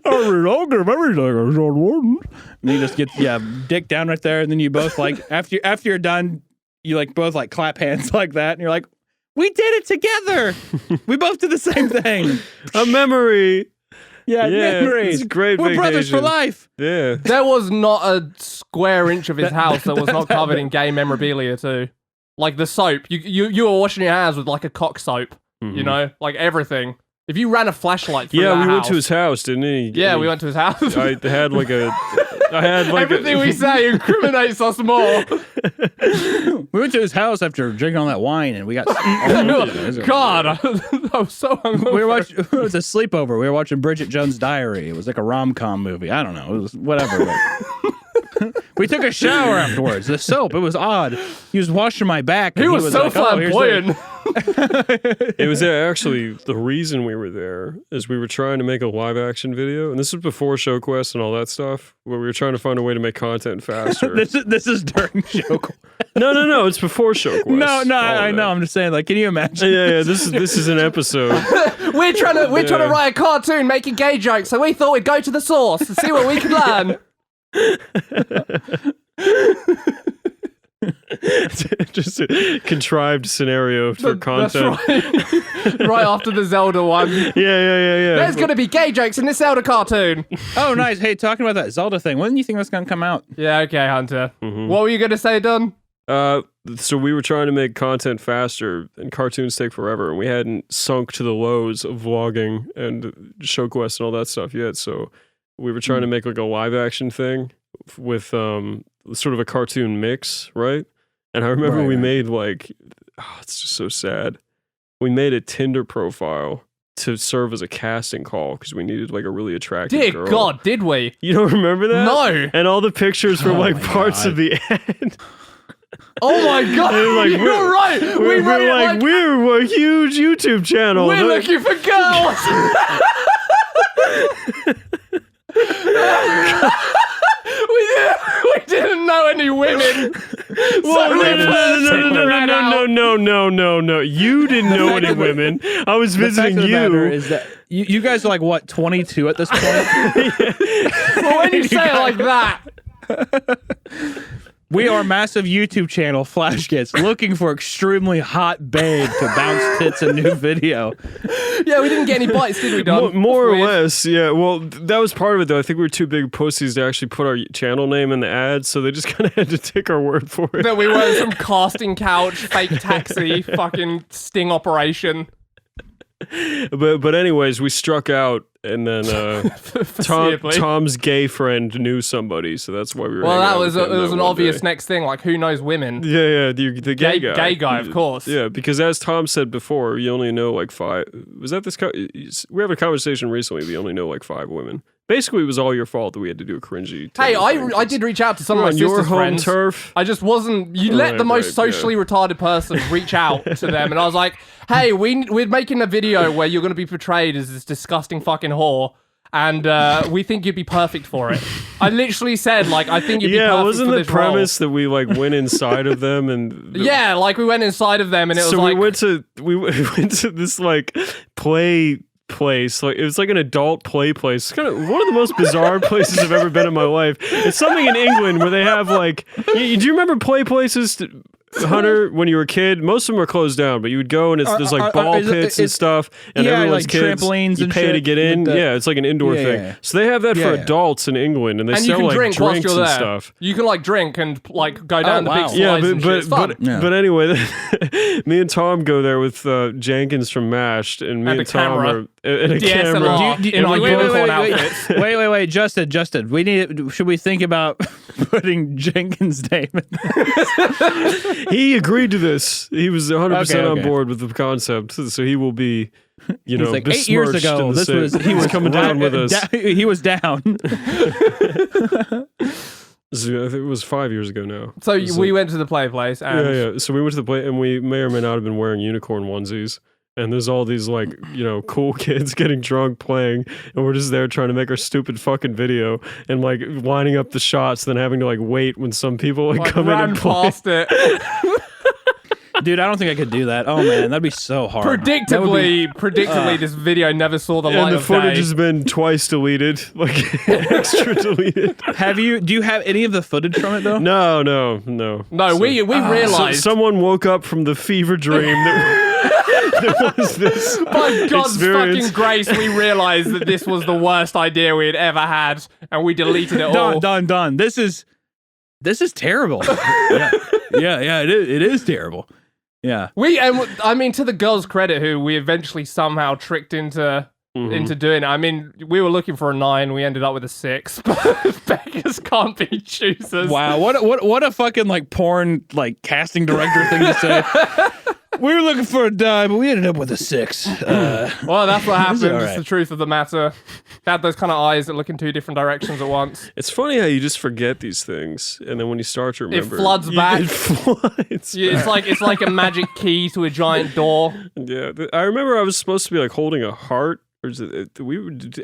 Speaker 2: I'll give everything on one. And you just get dick down right there, and then you both like after you're done, you like both like clap hands like that, and you're like, we did it together. We both did the same thing.
Speaker 1: A memory.
Speaker 2: Yeah, memories.
Speaker 1: It's a great
Speaker 2: We're
Speaker 1: vacation.
Speaker 2: brothers for life.
Speaker 1: Yeah.
Speaker 3: There was not a square inch of his house that was not covered in gay memorabilia too. Like the soap. You were washing your hands with like a cock soap. You know? Like everything. If you ran a flashlight through that
Speaker 1: we went
Speaker 3: house-
Speaker 1: to his house, didn't he?
Speaker 3: Yeah, we went to his house.
Speaker 1: I had like
Speaker 3: Everything we say incriminates us more.
Speaker 2: We went to his house after drinking all that wine, and we got.
Speaker 3: God, I was so hungover.
Speaker 2: It was a sleepover. We were watching Bridget Jones' Diary. It was like a rom-com movie. I don't know. It was whatever. We took a shower afterwards. The soap. It was odd. He was washing my back.
Speaker 3: He was so
Speaker 2: like,
Speaker 3: flamboyant.
Speaker 1: It was actually the reason we were there is we were trying to make a live action video, and this was before ShowQuest and all that stuff, where we were trying to find a way to make content faster.
Speaker 2: This is during ShowQuest.
Speaker 1: No, it's before ShowQuest.
Speaker 2: No, I know. I'm just saying, like, can you imagine?
Speaker 1: Yeah. This is an episode.
Speaker 3: We're trying to write a cartoon making gay jokes, so we thought we'd go to the source and see what we could learn.
Speaker 1: Just a contrived scenario for content.
Speaker 3: That's right. Right after the Zelda one.
Speaker 1: Yeah.
Speaker 3: There's going to be gay jokes in this Zelda cartoon.
Speaker 2: Oh, nice. Hey, talking about that Zelda thing, when do you think that's going to come out?
Speaker 3: Yeah, okay, Hunter.
Speaker 1: Mm-hmm.
Speaker 3: What were you going to say, Don?
Speaker 1: So we were trying to make content faster, and cartoons take forever, and we hadn't sunk to the lows of vlogging and ShowQuest and all that stuff yet. So we were trying to make like a live action thing with sort of a cartoon mix, right? And I remember we made like, it's just so sad. We made a Tinder profile to serve as a casting call because we needed like a really attractive girl.
Speaker 3: Dear God, did we?
Speaker 1: You don't remember that?
Speaker 3: No.
Speaker 1: And all the pictures were like parts of the end.
Speaker 3: Oh my God,
Speaker 1: like,
Speaker 3: you're right.
Speaker 1: We're a huge YouTube channel.
Speaker 3: We're looking for girls. we didn't know any women.
Speaker 1: No. You didn't know any women. I was visiting
Speaker 2: the fact of the matter
Speaker 1: you.
Speaker 2: is that you guys are like, what, 22 at this point?
Speaker 3: Well, when you say it like that.
Speaker 2: We are a massive YouTube channel, Flash Gets, looking for extremely hot babe to bounce tits a new video.
Speaker 3: Yeah, we didn't get any bites, did we, Don?
Speaker 1: More or less, yeah. Well, that was part of it, though. I think we were too big pussies to actually put our channel name in the ad, so they just kind of had to take our word for it.
Speaker 3: That we weren't some casting couch, fake taxi, fucking sting operation.
Speaker 1: But anyways, we struck out, and then Tom's gay friend knew somebody, so that's why we were.
Speaker 3: Well,
Speaker 1: hanging
Speaker 3: that
Speaker 1: out
Speaker 3: was
Speaker 1: with him
Speaker 3: it was
Speaker 1: that
Speaker 3: an
Speaker 1: one
Speaker 3: obvious
Speaker 1: day.
Speaker 3: next thing. Like, who knows women?
Speaker 1: Yeah, the gay guy.
Speaker 3: Gay guy, of course.
Speaker 1: Yeah, because as Tom said before, you only know like 5. Was that this? We have a conversation recently. We only know like 5 women. Basically, it was all your fault that we had to do a cringy.
Speaker 3: Hey, I did reach out to some of my
Speaker 1: on your
Speaker 3: sister's
Speaker 1: home
Speaker 3: friends.
Speaker 1: turf.
Speaker 3: I just wasn't. You let the most socially retarded person reach out to them, and I was like, "Hey, we're making a video where you're going to be portrayed as this disgusting fucking whore, and we think you'd be perfect for it." I literally said, like, I think you'd be perfect
Speaker 1: wasn't
Speaker 3: for
Speaker 1: the
Speaker 3: this
Speaker 1: premise that we like went inside of them and
Speaker 3: yeah, like we went inside of them, and it was like
Speaker 1: we went to this like play place, like it was like an adult play place. It's kind of one of the most bizarre places I've ever been in my life. It's something in England where they have like do you remember play places Hunter, when you were a kid? Most of them are closed down, but you would go and there's like ball pits and stuff, and everyone's
Speaker 2: like
Speaker 1: kids,
Speaker 2: trampolines
Speaker 1: you
Speaker 2: and
Speaker 1: pay
Speaker 2: shit
Speaker 1: to get in. Yeah, it's like an indoor thing.
Speaker 2: Yeah.
Speaker 1: So they have that for
Speaker 2: Yeah.
Speaker 1: adults in England, and they
Speaker 3: and
Speaker 1: sell
Speaker 3: you can
Speaker 1: like
Speaker 3: drink whilst
Speaker 1: drinks
Speaker 3: you're
Speaker 1: and
Speaker 3: there.
Speaker 1: stuff.
Speaker 3: You can like drink and like go down the big
Speaker 2: wow.
Speaker 3: slides
Speaker 1: Yeah,
Speaker 3: and shit. It's fun.
Speaker 1: but anyway, me and Tom go there with Jenkins from MAShed, and me
Speaker 3: And
Speaker 1: and
Speaker 3: a
Speaker 1: Tom
Speaker 3: camera.
Speaker 1: are and a
Speaker 3: DSLR.
Speaker 1: camera.
Speaker 3: In our unicorn outfits.
Speaker 2: Wait, Justin, should we think about putting Jenkins' name in?
Speaker 1: He agreed to this. He was 100% on
Speaker 2: Okay.
Speaker 1: board with the concept, so he will be, you know,
Speaker 2: He's like, 8 years
Speaker 1: besmirched in
Speaker 2: ago,
Speaker 1: the
Speaker 2: he was
Speaker 1: coming down with us.
Speaker 2: He was down.
Speaker 1: So I think it was 5 years ago now.
Speaker 3: So
Speaker 1: It was
Speaker 3: we went to the play place, and
Speaker 1: yeah. So we went to the play, and we may or may not have been wearing unicorn onesies. And there's all these like, you know, cool kids getting drunk playing, and we're just there trying to make our stupid fucking video and like lining up the shots, then having to like wait when some people like come in
Speaker 3: ran
Speaker 1: and play.
Speaker 3: past it.
Speaker 2: Dude, I don't think I could do that. Oh man, that'd be so hard.
Speaker 3: Predictably, this video never saw the light
Speaker 1: And the
Speaker 3: of
Speaker 1: footage
Speaker 3: day.
Speaker 1: has been twice deleted, like extra deleted.
Speaker 2: Do you have any of the footage from it though?
Speaker 1: No.
Speaker 3: No,
Speaker 1: So-
Speaker 3: we realized.
Speaker 1: someone woke up from the fever dream that was this.
Speaker 3: By God's
Speaker 1: experience.
Speaker 3: fucking grace, we realized that this was the worst idea we had ever had, and we deleted it all.
Speaker 2: Done. This is terrible. yeah, it is terrible. Yeah.
Speaker 3: I mean, to the girls' credit, who we eventually somehow tricked into doing it. I mean, we were looking for a 9, we ended up with a 6. But beggars can't be choosers.
Speaker 2: Wow, what a fucking like porn like casting director thing to say. We were looking for a 9, but we ended up with a 6.
Speaker 3: Well, that's what happened.
Speaker 2: all
Speaker 3: It's
Speaker 2: right.
Speaker 3: the truth of the matter. They had those kind of eyes that look in 2 different directions at once.
Speaker 1: It's funny how you just forget these things, and then when you start to remember,
Speaker 3: floods back.
Speaker 1: It floods.
Speaker 3: Yeah, it's like a magic key to a giant door.
Speaker 1: Yeah, I remember I was supposed to be like holding a heart, or is it,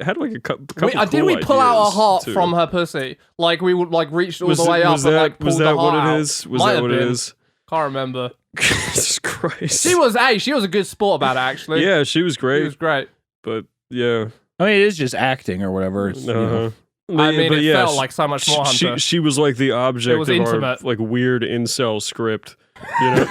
Speaker 1: had like a couple.
Speaker 3: Did we pull out a heart from her pussy? Like we would like reached all the way up and like pulled
Speaker 1: was
Speaker 3: the
Speaker 1: that
Speaker 3: heart
Speaker 1: what
Speaker 3: out.
Speaker 1: it is? Was
Speaker 3: Might
Speaker 1: that
Speaker 3: have
Speaker 1: what it
Speaker 3: been.
Speaker 1: is?
Speaker 3: Can't remember.
Speaker 1: Jesus Christ.
Speaker 3: She was a good sport about it actually.
Speaker 1: Yeah, she was
Speaker 3: She
Speaker 1: great.
Speaker 3: was great.
Speaker 1: But yeah.
Speaker 2: I mean, it is just acting or whatever. It's, you know.
Speaker 3: I mean,
Speaker 1: But
Speaker 3: it
Speaker 1: yeah,
Speaker 3: felt like so much more, Hunter.
Speaker 1: She was like the object
Speaker 3: was
Speaker 1: of
Speaker 3: intimate.
Speaker 1: our like weird incel script, you know,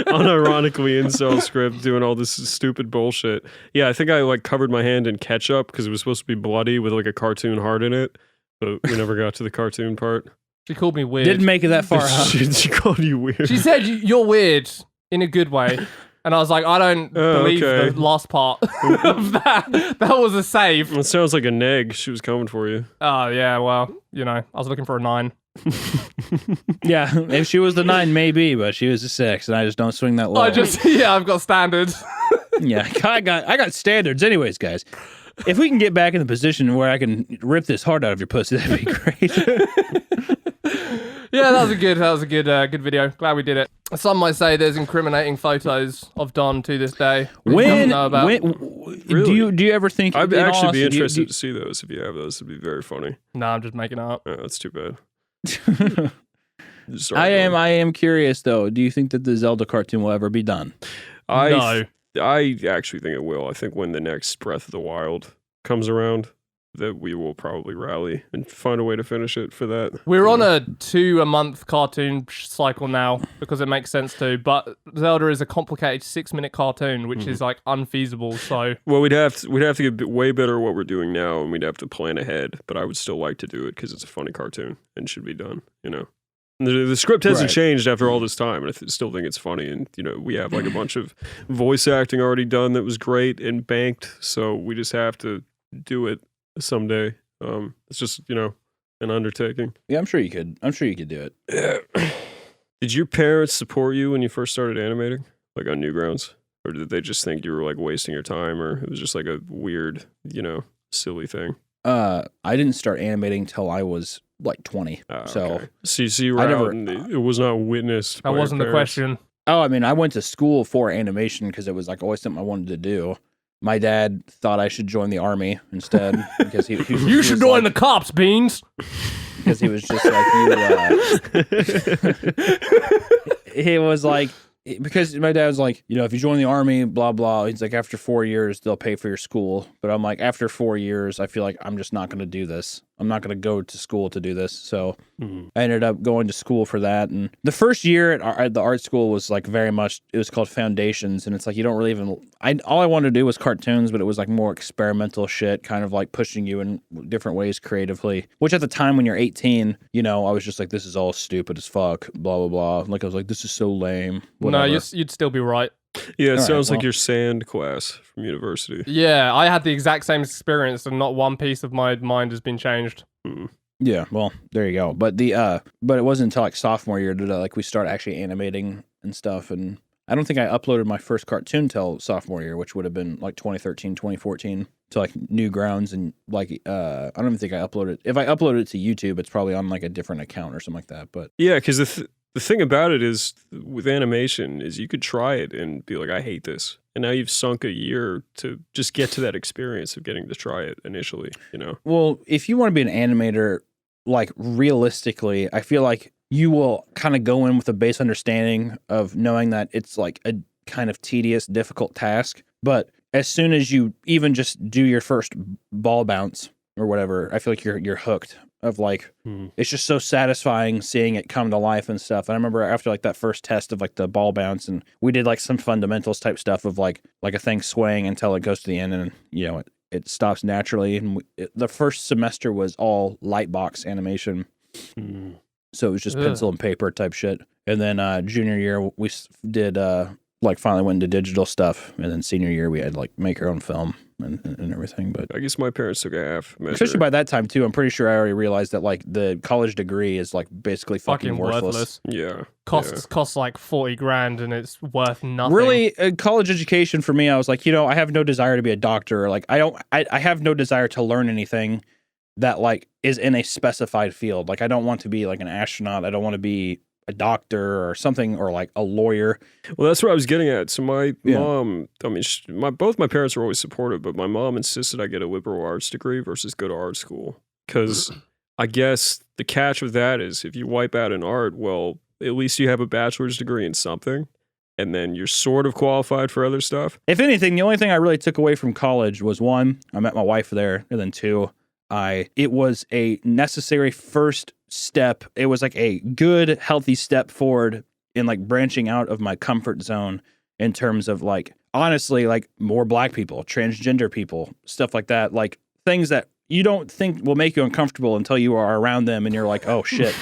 Speaker 1: unironically incel script, doing all this stupid bullshit. Yeah, I think I like covered my hand in ketchup because it was supposed to be bloody with like a cartoon heart in it, but we never got to the cartoon part.
Speaker 3: She called me weird.
Speaker 2: Didn't make it that far. Huh?
Speaker 1: She called you weird.
Speaker 3: She said you're weird in a good way. And I was like, I don't believe
Speaker 1: okay.
Speaker 3: the last part of that. That was a save.
Speaker 1: It sounds like a neg. She was coming for you.
Speaker 3: Oh, yeah, well, you know, I was looking for a 9.
Speaker 2: Yeah, if she was the 9, maybe, but she was a 6, and I just don't swing that low.
Speaker 3: I've got standards.
Speaker 2: Yeah, I got standards. Anyways, guys, if we can get back in the position where I can rip this heart out of your pussy, that'd be great.
Speaker 3: Yeah, that was a good video. Glad we did it. Some might say there's incriminating photos of Don to this day. We don't know about.
Speaker 1: Really?
Speaker 2: Do you ever think?
Speaker 1: I'd
Speaker 2: in
Speaker 1: actually
Speaker 2: all
Speaker 1: be
Speaker 2: honesty,
Speaker 1: interested to see those. If you have those, it'd be very funny.
Speaker 3: No, I'm just making it up.
Speaker 1: Oh, that's too bad.
Speaker 2: I am curious though. Do you think that the Zelda cartoon will ever be done?
Speaker 3: No.
Speaker 1: I actually think it will. I think when the next Breath of the Wild comes around, that we will probably rally and find a way to finish it for that.
Speaker 3: We're on a 2-a-month cartoon cycle now because it makes sense to, but Zelda is a complicated 6-minute cartoon, which is like unfeasible. So,
Speaker 1: well, we'd have to get way better at what we're doing now, and we'd have to plan ahead. But I would still like to do it because it's a funny cartoon and should be done. You know, and the script hasn't changed after all this time, and I still think it's funny. And you know, we have like a bunch of voice acting already done that was great and banked, so we just have to do it someday. It's just, you know, an undertaking.
Speaker 2: Yeah, I'm sure you could do it.
Speaker 1: Yeah. Did your parents support you when you first started animating, like on Newgrounds, or did they just think you were like wasting your time, or it was just like a weird, you know, silly thing?
Speaker 2: I didn't start animating till I was like 20. So
Speaker 1: okay. So you were out and it was not witnessed.
Speaker 3: That wasn't the question.
Speaker 2: Oh, I mean, I went to school for animation because it was like always something I wanted to do. My dad thought I should join the army instead because he
Speaker 3: you should join the cops, Beans.
Speaker 2: Because he was just like he was like, because my dad was like, you know, if you join the army, blah, blah. He's like, after 4 years, they'll pay for your school. But I'm like, after 4 years, I feel like I'm just not going to do this. I'm not going to go to school to do this. So I ended up going to school for that. And the first year at the art school was like very much, it was called Foundations. And it's like, you don't really even, all I wanted to do was cartoons, but it was like more experimental shit, kind of like pushing you in different ways creatively, which at the time when you're 18, you know, I was just like, this is all stupid as fuck, blah, blah, blah. Like, I was like, this is so lame. Whatever.
Speaker 3: No, you'd still be right.
Speaker 1: Yeah, it sounds like your sand class from university.
Speaker 3: Yeah, I had the exact same experience, and not one piece of my mind has been changed.
Speaker 2: Yeah, well, there you go. But but it wasn't until like sophomore year that like we started actually animating and stuff. And I don't think I uploaded my first cartoon till sophomore year, which would have been like 2013, 2014 to like Newgrounds. And like I don't even think I uploaded. If I uploaded it to YouTube, it's probably on like a different account or something like that. But
Speaker 1: yeah, because the thing about it is, with animation, is you could try it and be like, I hate this. And now you've sunk a year to just get to that experience of getting to try it initially, you know?
Speaker 2: Well, if you want to be an animator, like realistically, I feel like you will kind of go in with a base understanding of knowing that it's like a kind of tedious, difficult task. But as soon as you even just do your first ball bounce or whatever, I feel like you're hooked. Of like, it's just so satisfying seeing it come to life and stuff. And I remember after like that first test of like the ball bounce, and we did like some fundamentals type stuff of like a thing swaying until it goes to the end, and you know it stops naturally. And the first semester was all light box animation, so it was just pencil and paper type shit. And then junior year we did like finally went into digital stuff, and then senior year we had like make our own film and everything. But
Speaker 1: I guess my parents took a half measure.
Speaker 2: Especially by that time too, I'm pretty sure I already realized that like the college degree is like basically fucking worthless.
Speaker 1: Yeah,
Speaker 3: costs like 40 grand, and it's worth nothing.
Speaker 2: Really, college education for me, I was like, you know, I have no desire to be a doctor. Like I have no desire to learn anything that like is in a specified field. Like I don't want to be like an astronaut. I don't want to be a doctor or something, or like a lawyer.
Speaker 1: Well, that's what I was getting at. So my mom, I mean, both my parents were always supportive, but my mom insisted I get a liberal arts degree versus go to art school. Because I guess the catch with that is if you wipe out in art, well, at least you have a bachelor's degree in something, and then you're sort of qualified for other stuff.
Speaker 2: If anything, the only thing I really took away from college was one, I met my wife there, and then two, it was a necessary first step. It was like a good, healthy step forward in like branching out of my comfort zone in terms of like, honestly, like more black people, transgender people, stuff like that. Like things that you don't think will make you uncomfortable until you are around them and you're like, oh shit,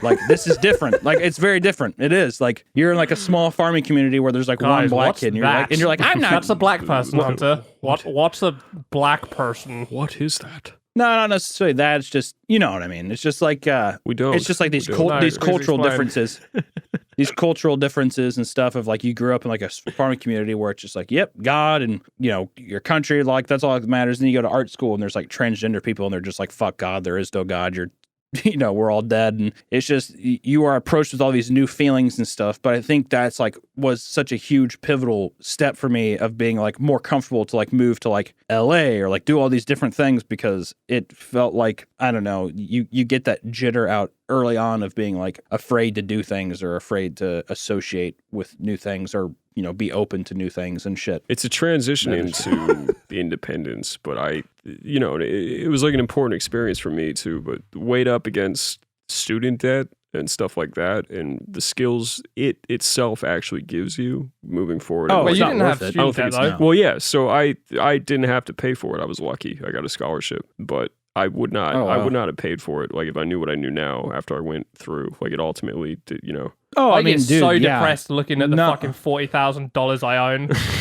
Speaker 2: like this is different. Like it's very different. It is like you're in like a small farming community where there's like one black kid and you're like, I'm not.
Speaker 3: That's a black person, Hunter. What's a black person?
Speaker 1: What is that?
Speaker 2: No, not necessarily that. It's just, you know what I mean. It's just like
Speaker 1: we don't.
Speaker 2: It's just like these cultural differences, these cultural differences and stuff of like you grew up in like a farming community where it's just like, yep, God and you know your country, like that's all that matters. And then you go to art school and there's like transgender people and they're just like, fuck God, there is no God. You're we're all dead. And it's just, you are approached with all these new feelings and stuff. But I think that's like, was such a huge pivotal step for me of being like more comfortable to like move to like LA or like do all these different things, because it felt like, I don't know, you get that jitter out early on of being like afraid to do things or afraid to associate with new things or, be open to new things and shit.
Speaker 1: It's a transition into independence, but it was like an important experience for me too, but weighed up against student debt and stuff like that, and the skills it itself actually gives you moving forward.
Speaker 2: Oh,
Speaker 3: well,
Speaker 2: it's
Speaker 3: you
Speaker 2: not
Speaker 3: didn't have
Speaker 2: worth it.
Speaker 3: student debt, though.
Speaker 1: Well, yeah, so I didn't have to pay for it. I was lucky. I got a scholarship, but I would not.
Speaker 2: Oh, wow.
Speaker 1: I would not have paid for it. Like if I knew what I knew now after I went through. Like it ultimately,
Speaker 2: Oh,
Speaker 3: I
Speaker 2: mean,
Speaker 3: get
Speaker 2: dude,
Speaker 3: so depressed looking at the fucking $40,000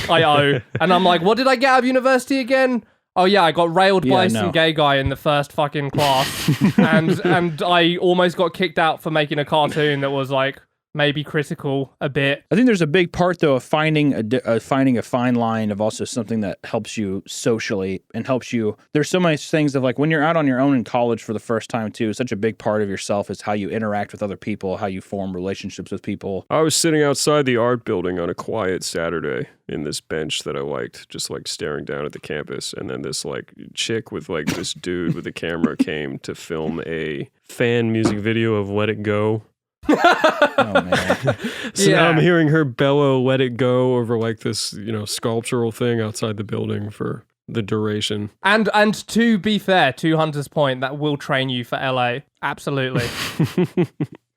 Speaker 3: I owe, and I'm like, what did I get out of university again? Oh yeah, I got railed by some gay guy in the first fucking class, and I almost got kicked out for making a cartoon that was like maybe critical a bit.
Speaker 2: I think there's a big part though of finding a fine line of also something that helps you socially and helps you. There's so many things of like when you're out on your own in college for the first time too, such a big part of yourself is how you interact with other people, how you form relationships with people.
Speaker 1: I was sitting outside the art building on a quiet Saturday in this bench that I liked, just like staring down at the campus, and then this like chick with like this dude with a camera came to film a fan music video of Let It Go.
Speaker 2: Oh man.
Speaker 1: So now I'm hearing her bellow "Let It Go" over like this, sculptural thing outside the building for the duration.
Speaker 3: And to be fair, to Hunter's point, that will train you for LA. Absolutely.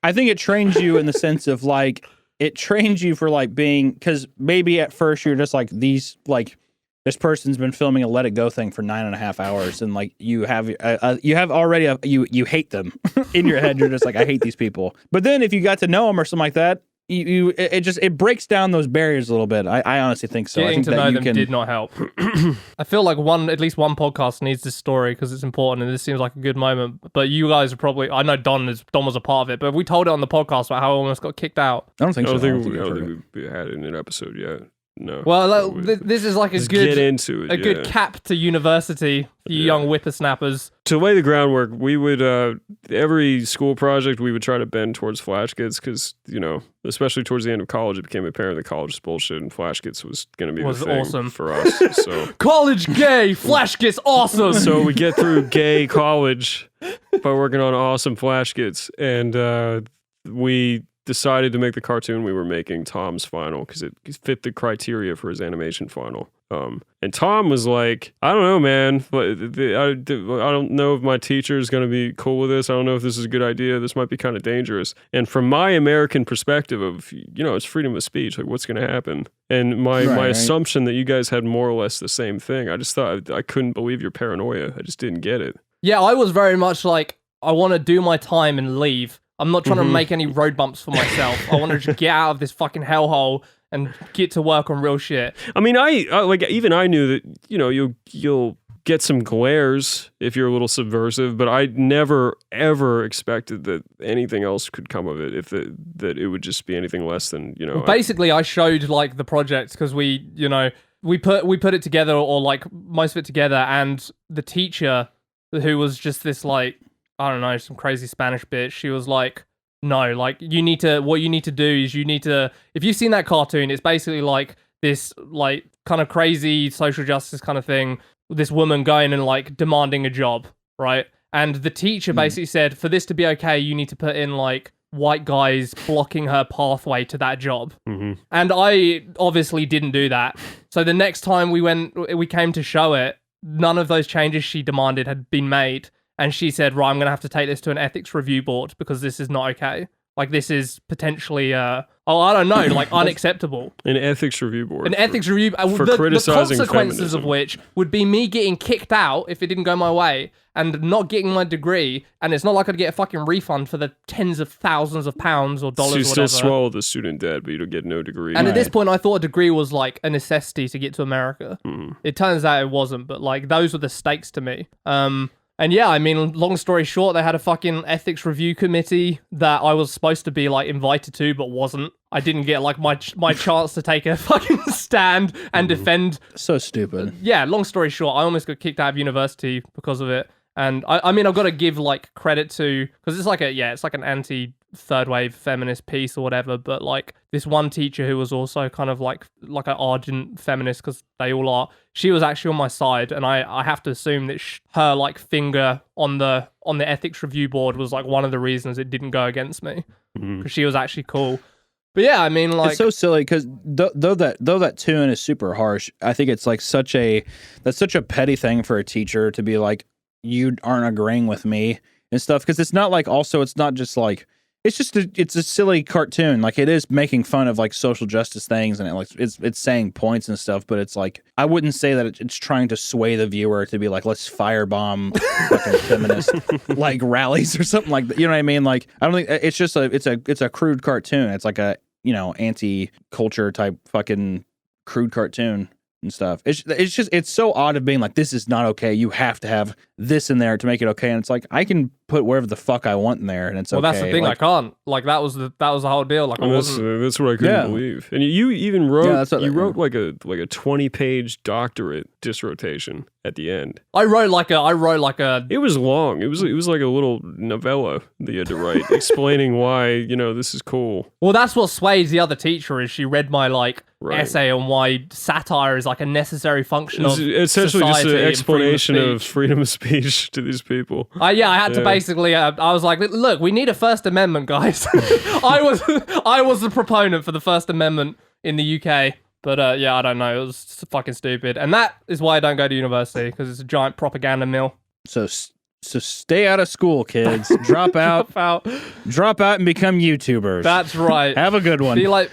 Speaker 2: I think it trains you in the sense of like, it trains you for like being, because maybe at first you're just like this person's been filming a Let It Go thing for 9.5 hours, and like you have already you hate them in your head. You're just like, I hate these people. But then if you got to know them or something like that, it breaks down those barriers a little bit. I honestly think so.
Speaker 3: Getting
Speaker 2: I think
Speaker 3: to know them did not help. I feel like at least one podcast needs this story because it's important, and this seems like a good moment. But you guys are probably, I know Don was a part of it, but we told it on the podcast about how I almost got kicked out.
Speaker 2: I don't think so.
Speaker 1: I don't think we had it in an episode yet. No.
Speaker 3: Well, this is like a good
Speaker 1: get into it,
Speaker 3: good cap to university for you young whippersnappers.
Speaker 1: To lay the groundwork, we would every school project we would try to bend towards flash kits because especially towards the end of college, it became apparent that college is bullshit and flash kits was going to be the thing
Speaker 3: awesome
Speaker 1: for us. So
Speaker 3: college gay flash kits awesome.
Speaker 1: So we get through gay college by working on awesome flash kits, and we decided to make the cartoon we were making Tom's final because it fit the criteria for his animation final. And Tom was like, I don't know, man. I don't know if my teacher is going to be cool with this. I don't know if this is a good idea. This might be kind of dangerous. And from my American perspective of, it's freedom of speech. Like, what's going to happen? And my assumption that you guys had more or less the same thing. I just thought I couldn't believe your paranoia. I just didn't get it.
Speaker 3: Yeah, I was very much like, I want to do my time and leave. I'm not trying to make any road bumps for myself. I want to just get out of this fucking hellhole and get to work on real shit.
Speaker 1: I mean, I knew that, you'll get some glares if you're a little subversive, but I never, ever expected that anything else could come of it, that it would just be anything less than,
Speaker 3: Basically, I showed, like, the project because we put it together, or, like, most of it together, and the teacher, who was just this, like, I don't know, some crazy Spanish bitch. She was like, no, like, what you need to do is if you've seen that cartoon, it's basically like this, like, kind of crazy social justice kind of thing, this woman going and, like, demanding a job, right? And the teacher basically said, for this to be okay, you need to put in, like, white guys blocking her pathway to that job.
Speaker 1: Mm-hmm.
Speaker 3: And I obviously didn't do that. So the next time we came to show it, none of those changes she demanded had been made. And she said, right, I'm going to have to take this to an ethics review board because this is not okay. Like, this is potentially, I don't know, like, unacceptable.
Speaker 1: An ethics review board.
Speaker 3: An ethics review
Speaker 1: for
Speaker 3: the
Speaker 1: criticizing
Speaker 3: consequences
Speaker 1: feminism.
Speaker 3: of which would be me getting kicked out if it didn't go my way and not getting my degree. And it's not like I'd get a fucking refund for the tens of thousands of pounds or dollars
Speaker 1: so you
Speaker 3: or whatever.
Speaker 1: still swallow the student debt, but you don't get no degree.
Speaker 3: And at this point, I thought a degree was, like, a necessity to get to America. It turns out it wasn't, but, like, those were the stakes to me. And yeah, I mean, long story short, they had a fucking ethics review committee that I was supposed to be, like, invited to, but wasn't. I didn't get, like, my chance to take a fucking stand and defend.
Speaker 2: So stupid.
Speaker 3: Yeah, long story short, I almost got kicked out of university because of it. And I mean, I've got to give like credit to, because it's like an anti third wave feminist piece or whatever. But like this one teacher who was also kind of like an ardent feminist, because they all are. She was actually on my side, and I have to assume that her like finger on the ethics review board was like one of the reasons it didn't go against me, because she was actually cool. But yeah, I mean, like,
Speaker 2: it's so silly because though that tune is super harsh, I think it's like such a petty thing for a teacher to be like, you aren't agreeing with me and stuff, because it's not like, also it's not just like, it's a silly cartoon. Like, it is making fun of like social justice things, and it's saying points and stuff, but it's like, I wouldn't say that it's trying to sway the viewer to be like, let's firebomb fucking feminist like rallies or something like that. You know what I mean? Like, I don't think it's just it's a crude cartoon. It's like a, you know, anti-culture type fucking crude cartoon and stuff. It's so odd of being like, this is not okay. You have to have this in there to make it okay. And it's like, I can put wherever the fuck I want in there, and it's okay.
Speaker 3: Well, that's the thing.
Speaker 2: Like,
Speaker 3: I can't. Like, that was the whole deal. Like,
Speaker 1: that's what I couldn't believe. And you even wrote wrote like a 20-page doctorate dissertation at the end.
Speaker 3: I wrote like a.
Speaker 1: It was long. It was like a little novella that you had to write explaining why, you know, this is cool.
Speaker 3: Well, that's what sways the other teacher is she read my like essay on why satire is like a necessary function of
Speaker 1: essentially just an
Speaker 3: society
Speaker 1: explanation of freedom of speech to these people.
Speaker 3: I had to basically. I was like, look, we need a First Amendment, guys. I was the proponent for the First Amendment in the UK, but yeah, I don't know. It was fucking stupid, and that is why I don't go to university, because it's a giant propaganda mill.
Speaker 2: So stay out of school, kids. Drop out and become YouTubers.
Speaker 3: That's right.
Speaker 2: Have a good one.
Speaker 3: Be like.